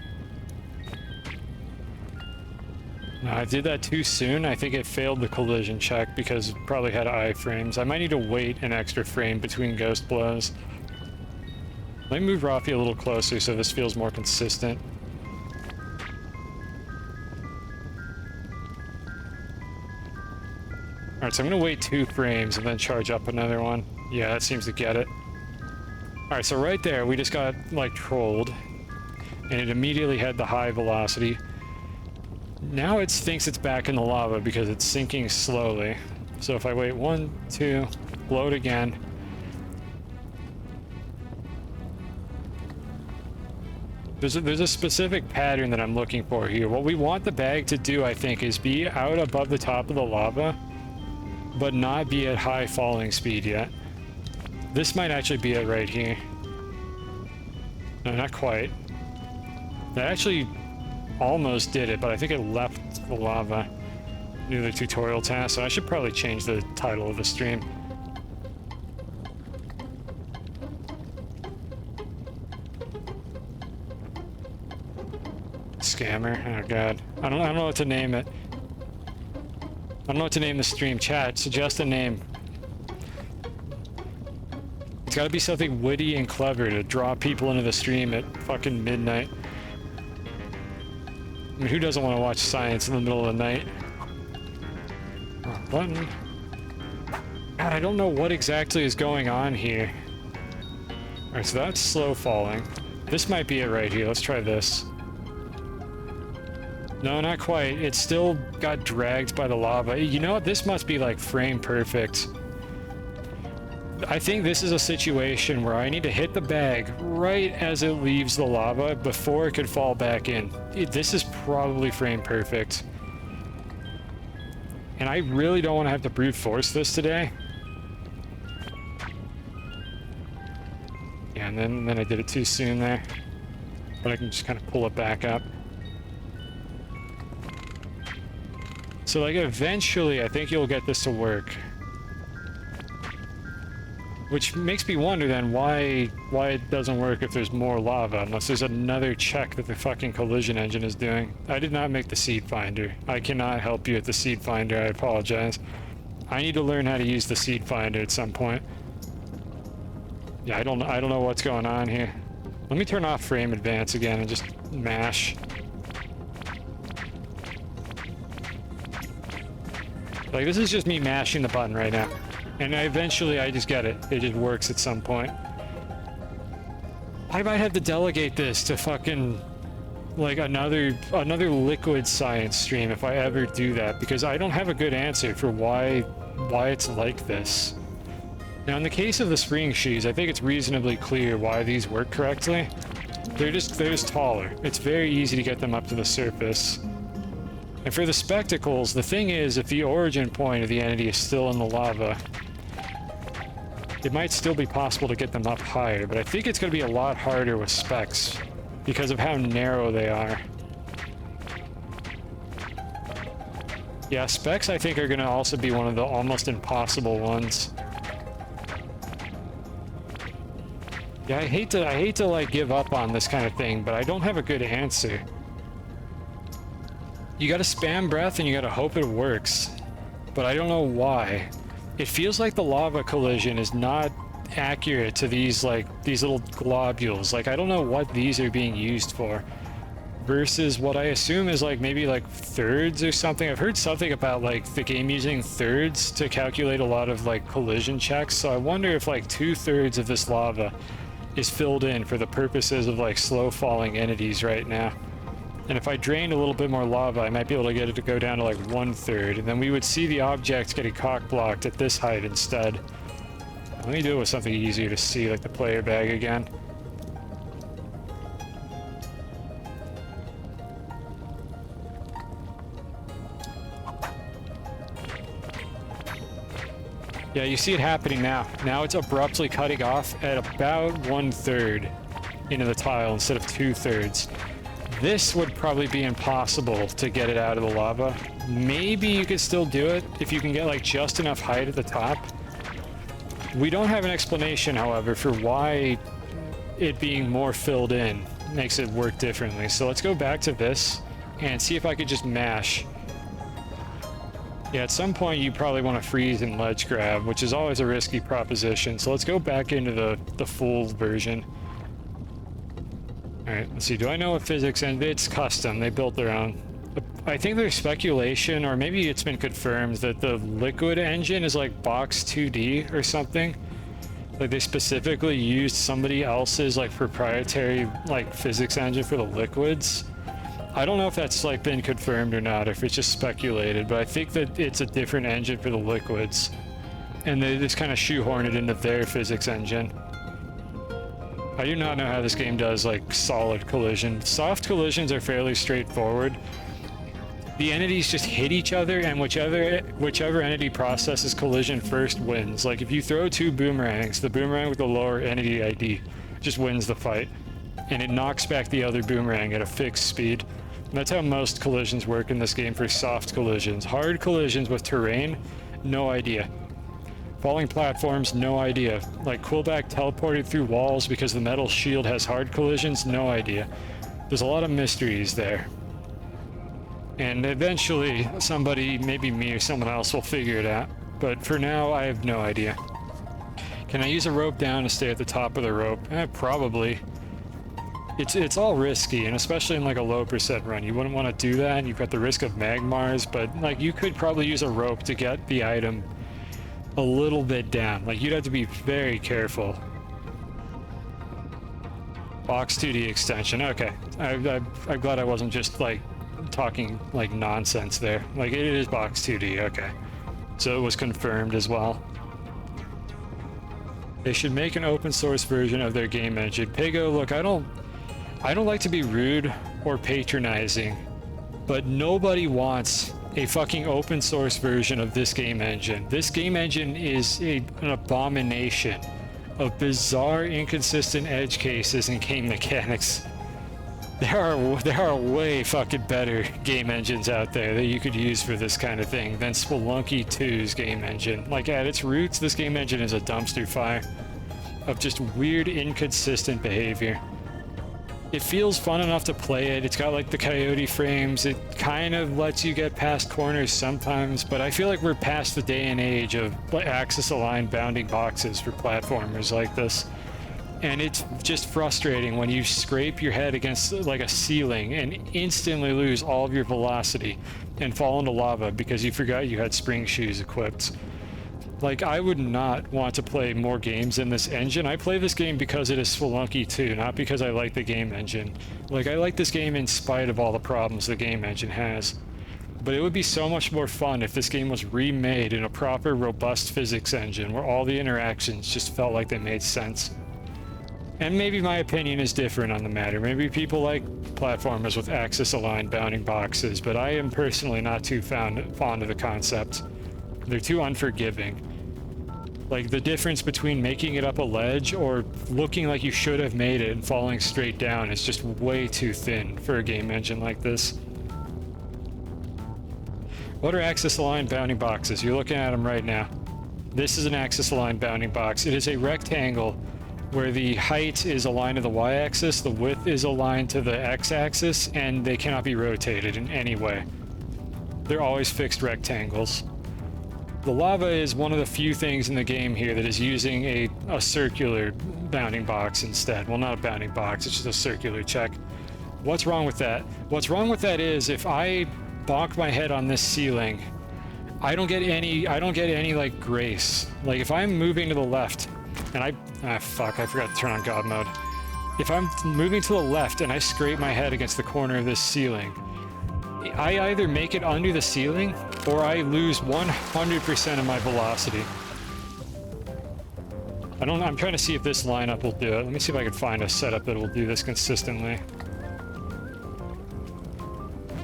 No, I did that too soon. I think it failed the collision check because it probably had iframes. I might need to wait an extra frame between ghost blows. Let me move Rafi a little closer so this feels more consistent. Alright, so I'm gonna wait 2 frames and then charge up another one. Yeah, that seems to get it. Alright, so right there, we just got, like, trolled. And it immediately had the high velocity. Now it thinks it's back in the lava because it's sinking slowly. So if I wait 1, 2, blow it again. There's a specific pattern that I'm looking for here. What we want the bag to do, I think, is be out above the top of the lava, but not be at high falling speed yet. This might actually be it right here. No, not quite. That actually almost did it, but I think it left the lava near the tutorial task, so I should probably change the title of the stream. Scammer. Oh god. I don't know what to name it. don't know what to name the stream. Chat, suggest a name. It's gotta be something witty and clever to draw people into the stream at fucking midnight. I mean, who doesn't want to watch science in the middle of the night? Wrong button. God, I don't know what exactly is going on here. Alright, so that's slow falling. This might be it right here. Let's try this. No, not quite. It still got dragged by the lava. You know what? This must be like frame perfect. I think this is a situation where I need to hit the bag right as it leaves the lava before it could fall back in. This is probably frame perfect. And I really don't want to have to brute force this today. Yeah, and then I did it too soon there. But I can just kind of pull it back up. So like eventually I think you'll get this to work. Which makes me wonder then why it doesn't work if there's more lava, unless there's another check that the fucking collision engine is doing. I did not make the seed finder. I cannot help you at the seed finder, I apologize. I need to learn how to use the seed finder at some point. Yeah, I don't know what's going on here. Let me turn off frame advance again and just mash. Like, this is just me mashing the button right now. And eventually I just get it. It just works at some point. I might have to delegate this to fucking like another liquid science stream if I ever do that, because I don't have a good answer for why it's like this. Now in the case of the spring shoes, I think it's reasonably clear why these work correctly. They're just taller. It's very easy to get them up to the surface. And for the spectacles, the thing is, if the origin point of the entity is still in the lava, it might still be possible to get them up higher, but I think it's going to be a lot harder with specs because of how narrow they are. Yeah, specs I think are going to also be one of the almost impossible ones. Yeah, I hate to like give up on this kind of thing, but I don't have a good answer. You gotta spam breath and you gotta hope it works, but I don't know why. It feels like the lava collision is not accurate to these little globules. Like, I don't know what these are being used for versus what I assume is like maybe like thirds or something. I've heard something about like the game using thirds to calculate a lot of like collision checks, so I wonder if like 2/3 of this lava is filled in for the purposes of like slow falling entities right now. And if I drained a little bit more lava, I might be able to get it to go down to like 1/3, and then we would see the objects getting cock-blocked at this height instead. Let me do it with something easier to see, like the player bag again. Yeah, you see it happening now. Now it's abruptly cutting off at about 1/3 into the tile instead of 2/3. This would probably be impossible to get it out of the lava. Maybe you could still do it if you can get like just enough height at the top. We don't have an explanation, however, for why it being more filled in makes it work differently. So let's go back to this and see if I could just mash. Yeah, at some point you probably want to freeze and ledge grab, which is always a risky proposition. So let's go back into the full version. Alright, let's see, do I know what physics, and it's custom, they built their own. I think there's speculation, or maybe it's been confirmed, that the liquid engine is like box 2D or something. Like they specifically used somebody else's like proprietary like physics engine for the liquids. I don't know if that's like been confirmed or not, if it's just speculated, but I think that it's a different engine for the liquids. And they just kind of shoehorn it into their physics engine. I do not know how this game does like solid collision. Soft collisions are fairly straightforward. The entities just hit each other, and whichever entity processes collision first wins. Like if you throw two boomerangs, the boomerang with the lower entity ID just wins the fight, and it knocks back the other boomerang at a fixed speed. And that's how most collisions work in this game for soft collisions. Hard collisions with terrain, no idea. Falling platforms, no idea. Like Quillback teleported through walls because the metal shield has hard collisions, no idea. There's a lot of mysteries there. And eventually somebody, maybe me or someone else, will figure it out. But for now, I have no idea. Can I use a rope down to stay at the top of the rope? Probably. It's all risky, and especially in like a low percent run, you wouldn't want to do that. You've got the risk of magmars, but like you could probably use a rope to get the item a little bit down. Like you'd have to be very careful. Box 2D extension. Okay, I'm glad I wasn't just like talking like nonsense there. Like it is box 2D. Okay, so it was confirmed as well. They should make an open source version of their game engine. Pago, look, I don't like to be rude or patronizing, but nobody wants a fucking open source version of this game engine. This game engine is an abomination of bizarre, inconsistent edge cases and game mechanics. There are way fucking better game engines out there that you could use for this kind of thing than Spelunky 2's game engine. Like at its roots, this game engine is a dumpster fire of just weird, inconsistent behavior. It feels fun enough to play it. It's got like the coyote frames. It kind of lets you get past corners sometimes, but I feel like we're past the day and age of axis-aligned bounding boxes for platformers like this. And it's just frustrating when you scrape your head against like a ceiling and instantly lose all of your velocity and fall into lava because you forgot you had spring shoes equipped. Like, I would not want to play more games in this engine. I play this game because it is Spelunky 2, not because I like the game engine. Like, I like this game in spite of all the problems the game engine has. But it would be so much more fun if this game was remade in a proper, robust physics engine where all the interactions just felt like they made sense. And maybe my opinion is different on the matter. Maybe people like platformers with axis-aligned bounding boxes, but I am personally not too fond of the concept. They're too unforgiving. Like, the difference between making it up a ledge or looking like you should have made it and falling straight down is just way too thin for a game engine like this. What are axis-aligned bounding boxes? You're looking at them right now. This is an axis-aligned bounding box. It is a rectangle where the height is aligned to the y-axis, the width is aligned to the x-axis, and they cannot be rotated in any way. They're always fixed rectangles. The lava is one of the few things in the game here that is using a circular bounding box instead. Well, not a bounding box, it's just a circular check. What's wrong with that? What's wrong with that is if I bonk my head on this ceiling, I don't get any like grace. Like if I'm moving to the left and I forgot to turn on God mode. If I'm moving to the left and I scrape my head against the corner of this ceiling, I either make it under the ceiling or I lose 100% of my velocity. I'm trying to see if this lineup will do it. Let me see if I can find a setup that will do this consistently.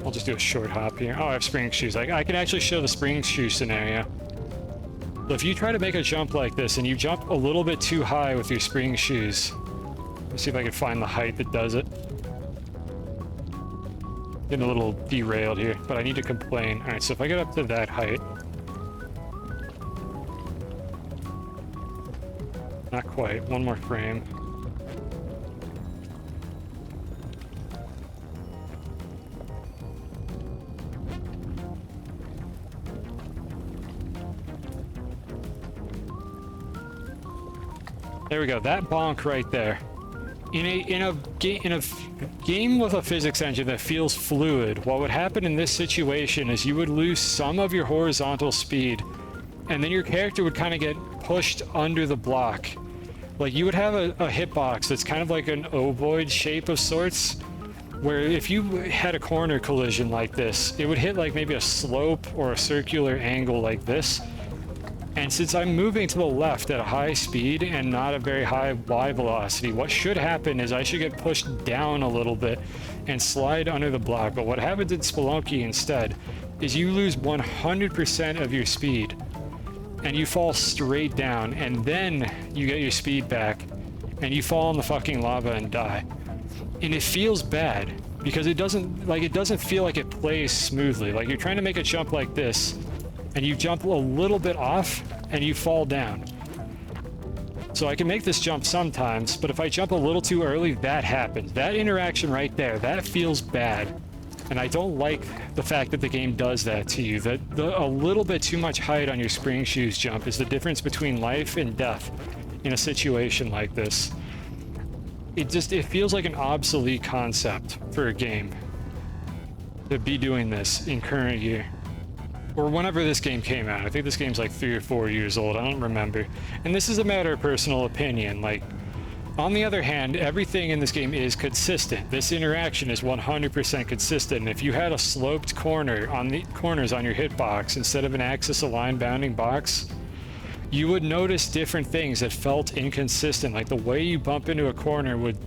I'll just do a short hop here. Oh, I have spring shoes. I can actually show the spring shoe scenario. So if you try to make a jump like this and you jump a little bit too high with your spring shoes, let me see if I can find the height that does it. Getting a little derailed here, but I need to complain. All right, so if I get up to that height, not quite, one more frame. There we go, that bonk right there. In a game with a physics engine that feels fluid, what would happen in this situation is you would lose some of your horizontal speed, and then your character would kind of get pushed under the block. Like you would have a hitbox that's kind of like an ovoid shape of sorts, where if you had a corner collision like this, it would hit like maybe a slope or a circular angle like this. And since I'm moving to the left at a high speed and not a very high Y velocity, what should happen is I should get pushed down a little bit and slide under the block. But what happens in Spelunky instead is you lose 100% of your speed and you fall straight down, and then you get your speed back and you fall in the fucking lava and die. And it feels bad because it doesn't feel like it plays smoothly. Like you're trying to make a jump like this and you jump a little bit off and you fall down. So I can make this jump sometimes, but if I jump a little too early, that happens. That interaction right there, that feels bad. And I don't like the fact that the game does that to you. That a little bit too much height on your spring shoes jump is the difference between life and death in a situation like this. It feels like an obsolete concept for a game to be doing this in current year. Or whenever this game came out. I think this game's like 3 or 4 years old, I don't remember. And this is a matter of personal opinion. Like, on the other hand, everything in this game is consistent. This interaction is 100% consistent. And if you had a sloped corner on the corners on your hitbox instead of an axis-aligned bounding box, you would notice different things that felt inconsistent. Like the way you bump into a corner would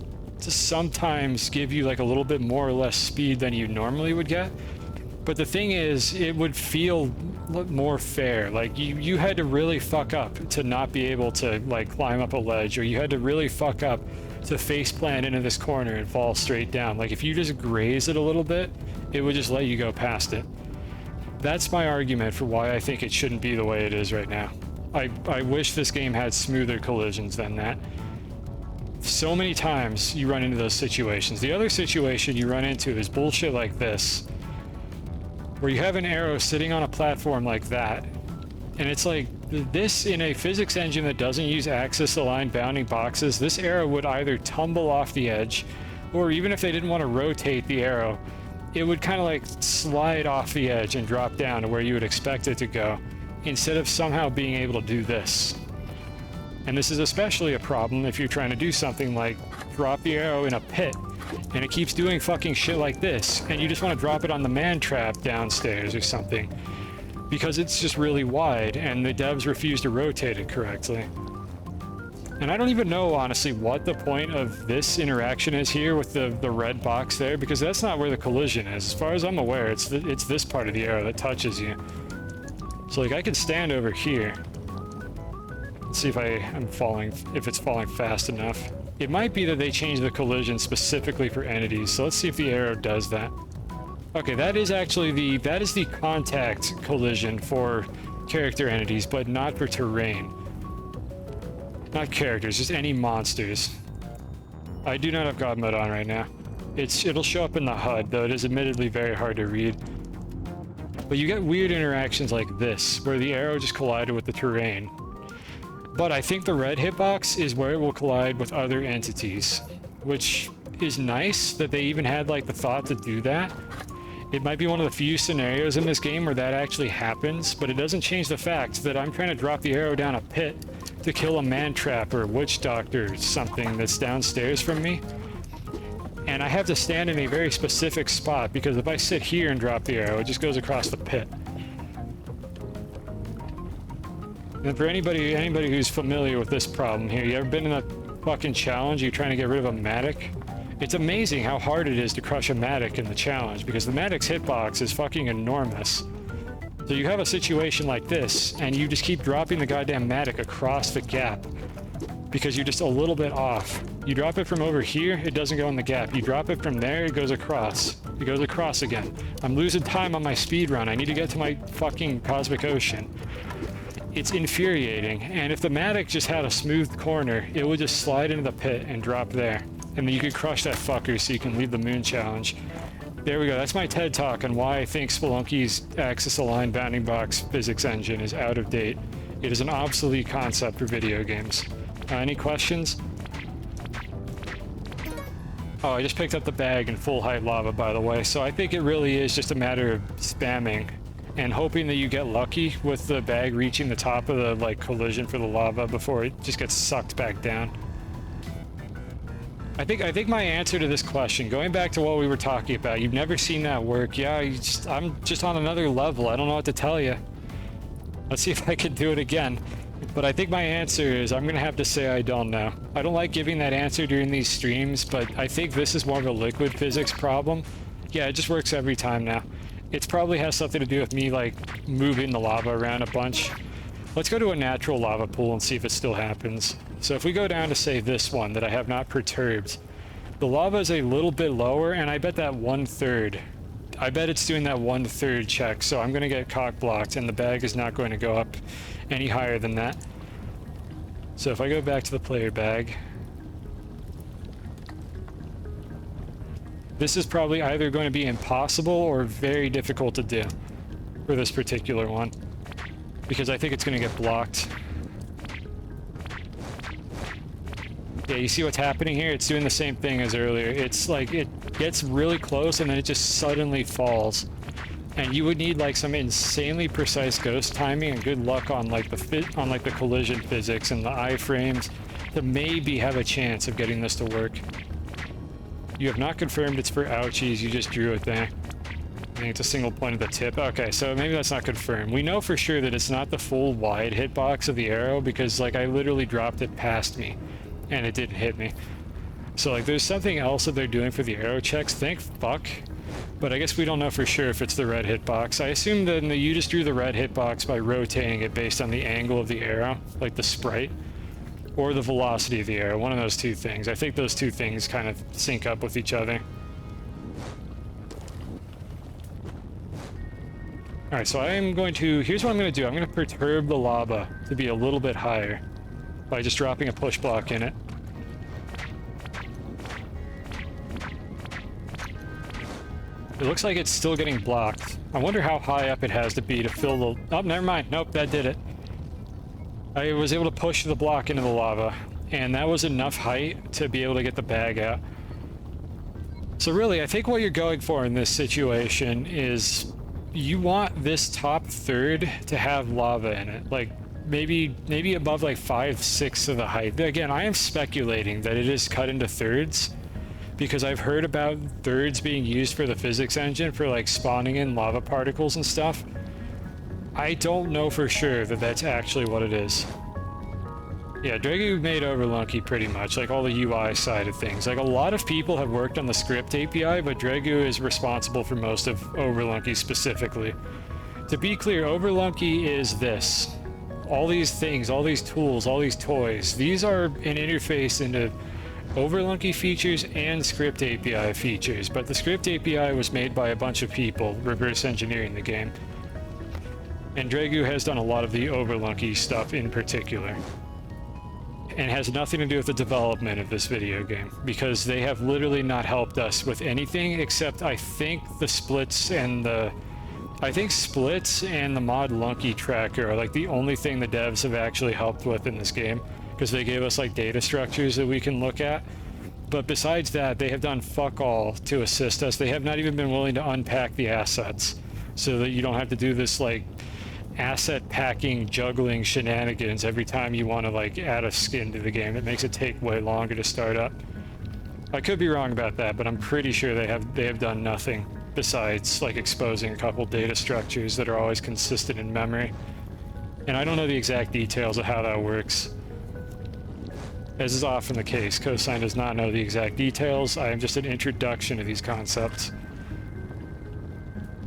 just sometimes give you like a little bit more or less speed than you normally would get. But the thing is, it would feel more fair. Like you had to really fuck up to not be able to like climb up a ledge, or you had to really fuck up to face plant into this corner and fall straight down. Like if you just graze it a little bit, it would just let you go past it. That's my argument for why I think it shouldn't be the way it is right now. I wish this game had smoother collisions than that. So many times you run into those situations. The other situation you run into is bullshit like this, where you have an arrow sitting on a platform like that, and it's like this in a physics engine that doesn't use axis-aligned bounding boxes, this arrow would either tumble off the edge, or even if they didn't want to rotate the arrow, it would kind of like slide off the edge and drop down to where you would expect it to go, instead of somehow being able to do this. And this is especially a problem if you're trying to do something like drop the arrow in a pit, and it keeps doing fucking shit like this, and you just want to drop it on the man trap downstairs or something, because it's just really wide, and the devs refuse to rotate it correctly. And I don't even know, honestly, what the point of this interaction is here with the red box there, because that's not where the collision is. As far as I'm aware, it's this part of the arrow that touches you. So like I could stand over here. Let's see if if it's falling fast enough. It might be that they changed the collision specifically for entities, so let's see if the arrow does that. Okay, that is the contact collision for character entities, but not for terrain. Not characters, just any monsters. I do not have God mode on right now. It'll show up in the HUD, though it is admittedly very hard to read. But you get weird interactions like this, where the arrow just collided with the terrain. But I think the red hitbox is where it will collide with other entities, which is nice that they even had like the thought to do that. It might be one of the few scenarios in this game where that actually happens, but it doesn't change the fact that I'm trying to drop the arrow down a pit to kill a man trap or witch doctor or something that's downstairs from me. And I have to stand in a very specific spot, because if I sit here and drop the arrow, it just goes across the pit. And for anybody who's familiar with this problem here, you ever been in a fucking challenge, you're trying to get rid of a Matic? It's amazing how hard it is to crush a Matic in the challenge, because the Matic's hitbox is fucking enormous. So you have a situation like this, and you just keep dropping the goddamn Matic across the gap, because you're just a little bit off. You drop it from over here, it doesn't go in the gap. You drop it from there, it goes across. It goes across again. I'm losing time on my speed run. I need to get to my fucking Cosmic Ocean. It's infuriating, and if the Matic just had a smooth corner, it would just slide into the pit and drop there. And then you could crush that fucker so you can leave the moon challenge. There we go, that's my TED Talk on why I think Spelunky's axis-aligned bounding box physics engine is out of date. It is an obsolete concept for video games. Any questions? Oh, I just picked up the bag in full height lava, by the way, so I think it really is just a matter of spamming and hoping that you get lucky with the bag reaching the top of the like collision for the lava before it just gets sucked back down. I think my answer to this question, going back to what we were talking about, you've never seen that work. Yeah, I'm just on another level. I don't know what to tell you. Let's see if I can do it again. But I think my answer is I'm gonna have to say I don't know. I don't like giving that answer during these streams, but I think this is more of a liquid physics problem. Yeah, it just works every time now. It probably has something to do with me like moving the lava around a bunch. Let's go to a natural lava pool and see if it still happens. So if we go down to say this one that I have not perturbed, the lava is a little bit lower, and I bet that 1/3. I bet it's doing that 1/3 check, so I'm gonna get cock blocked and the bag is not going to go up any higher than that. So if I go back to the player bag, This is probably either going to be impossible or very difficult to do for this particular one, because I think it's going to get blocked. Yeah, you see what's happening here? It's doing the same thing as earlier. It's like it gets really close and then it just suddenly falls. And you would need like some insanely precise ghost timing and good luck on like the collision physics and the iframes to maybe have a chance of getting this to work. You have not confirmed it's for ouchies, you just drew it there. I think it's a single point at the tip. Okay, so maybe that's not confirmed. We know for sure that it's not the full wide hitbox of the arrow because like I literally dropped it past me and it didn't hit me. So like there's something else that they're doing for the arrow checks, thank fuck. But I guess we don't know for sure if it's the red hitbox. I assume that you just drew the red hitbox by rotating it based on the angle of the arrow, like the sprite, or the velocity of the arrow, one of those two things. I think those two things kind of sync up with each other. Alright, so here's what I'm going to do. I'm going to perturb the lava to be a little bit higher by just dropping a push block in it. It looks like it's still getting blocked. I wonder how high up it has to be to fill the... Oh, never mind. Nope, that did it. I was able to push the block into the lava, and that was enough height to be able to get the bag out. So really, I think what you're going for in this situation is you want this top third to have lava in it. Like, maybe above like 5/6 of the height. Again, I am speculating that it is cut into thirds, because I've heard about thirds being used for the physics engine for like spawning in lava particles and stuff. I don't know for sure that that's actually what it is. Yeah, Dregu made Overlunky pretty much, like all the UI side of things. Like a lot of people have worked on the script API, but Dregu is responsible for most of Overlunky specifically. To be clear, Overlunky is this. All these things, all these tools, all these toys, these are an interface into Overlunky features and script API features, but the script API was made by a bunch of people reverse engineering the game. And Dregu has done a lot of the Overlunky stuff in particular. And has nothing to do with the development of this video game, because they have literally not helped us with anything except I think splits and the mod Lunky tracker are like the only thing the devs have actually helped with in this game, because they gave us like data structures that we can look at. But besides that, they have done fuck all to assist us. They have not even been willing to unpack the assets so that you don't have to do this like asset packing juggling shenanigans every time you want to like add a skin to the game. It makes it take way longer to start up. I could be wrong about that, but I'm pretty sure they have done nothing besides like exposing a couple data structures that are always consistent in memory. And I don't know the exact details of how that works. As is often the case, Cosine does not know the exact details. I am just an introduction to these concepts.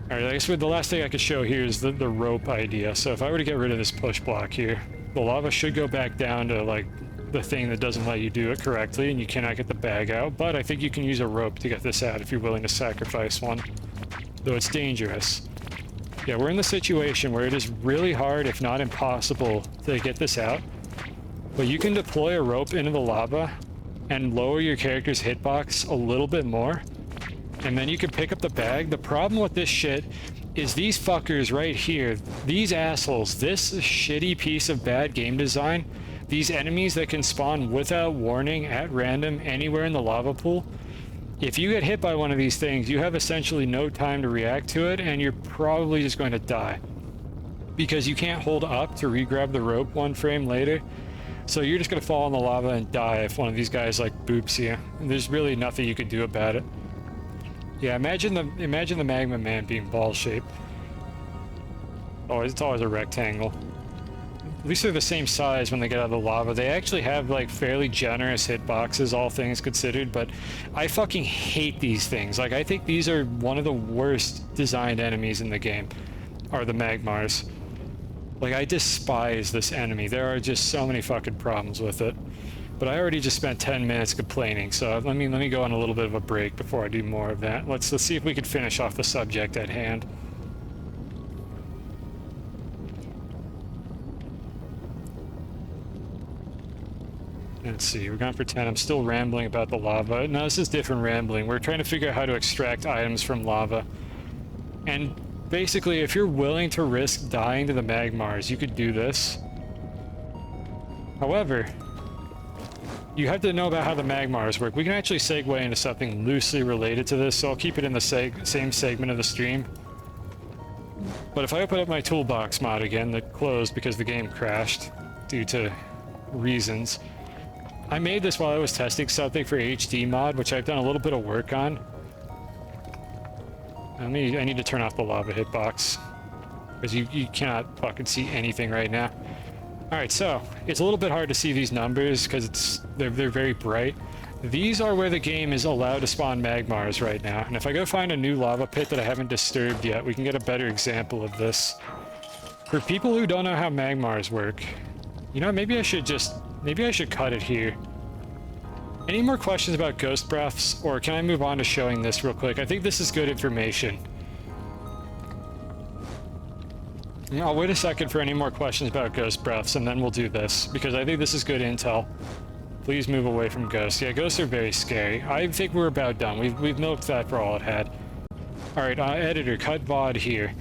Alright, I guess the last thing I could show here is the rope idea. So if I were to get rid of this push block here, the lava should go back down to like the thing that doesn't let you do it correctly and you cannot get the bag out, but I think you can use a rope to get this out if you're willing to sacrifice one, though it's dangerous. Yeah, we're in the situation where it is really hard, if not impossible, to get this out, but you can deploy a rope into the lava and lower your character's hitbox a little bit more, and then you can pick up the bag. The problem with this shit is these fuckers right here, these assholes, this shitty piece of bad game design, these enemies that can spawn without warning at random anywhere in the lava pool. If you get hit by one of these things, you have essentially no time to react to it, and you're probably just going to die. Because you can't hold up to re-grab the rope one frame later. So you're just going to fall in the lava and die if one of these guys like boops you. And there's really nothing you can do about it. Yeah, imagine the Magma Man being ball-shaped. Oh, it's always a rectangle. At least they're the same size when they get out of the lava. They actually have like fairly generous hitboxes, all things considered, but I fucking hate these things. Like, I think these are one of the worst designed enemies in the game, are the Magmars. Like, I despise this enemy. There are just so many fucking problems with it. But I already just spent 10 minutes complaining, so let me go on a little bit of a break before I do more of that. Let's see if we can finish off the subject at hand. Let's see, we're gonna pretend I'm still rambling about the lava. No, this is different rambling. We're trying to figure out how to extract items from lava. And basically, if you're willing to risk dying to the Magmars, you could do this. However, you have to know about how the Magmars work. We can actually segue into something loosely related to this, so I'll keep it in the same segment of the stream. But if I open up my toolbox mod again, that closed because the game crashed due to reasons. I made this while I was testing something for HD mod, which I've done a little bit of work on. I need to turn off the lava hitbox, because you cannot fucking see anything right now. Alright, so it's a little bit hard to see these numbers because they're very bright. These are where the game is allowed to spawn Magmars right now, and if I go find a new lava pit that I haven't disturbed yet, we can get a better example of this. For people who don't know how Magmars work, you know, maybe I should cut it here. Any more questions about ghost breaths, or can I move on to showing this real quick? I think this is good information. I'll wait a second for any more questions about ghost breaths, and then we'll do this, because I think this is good intel. Please move away from ghosts. Yeah, ghosts are very scary. I think we're about done. We've milked that for all it had. Alright, editor, cut VOD here.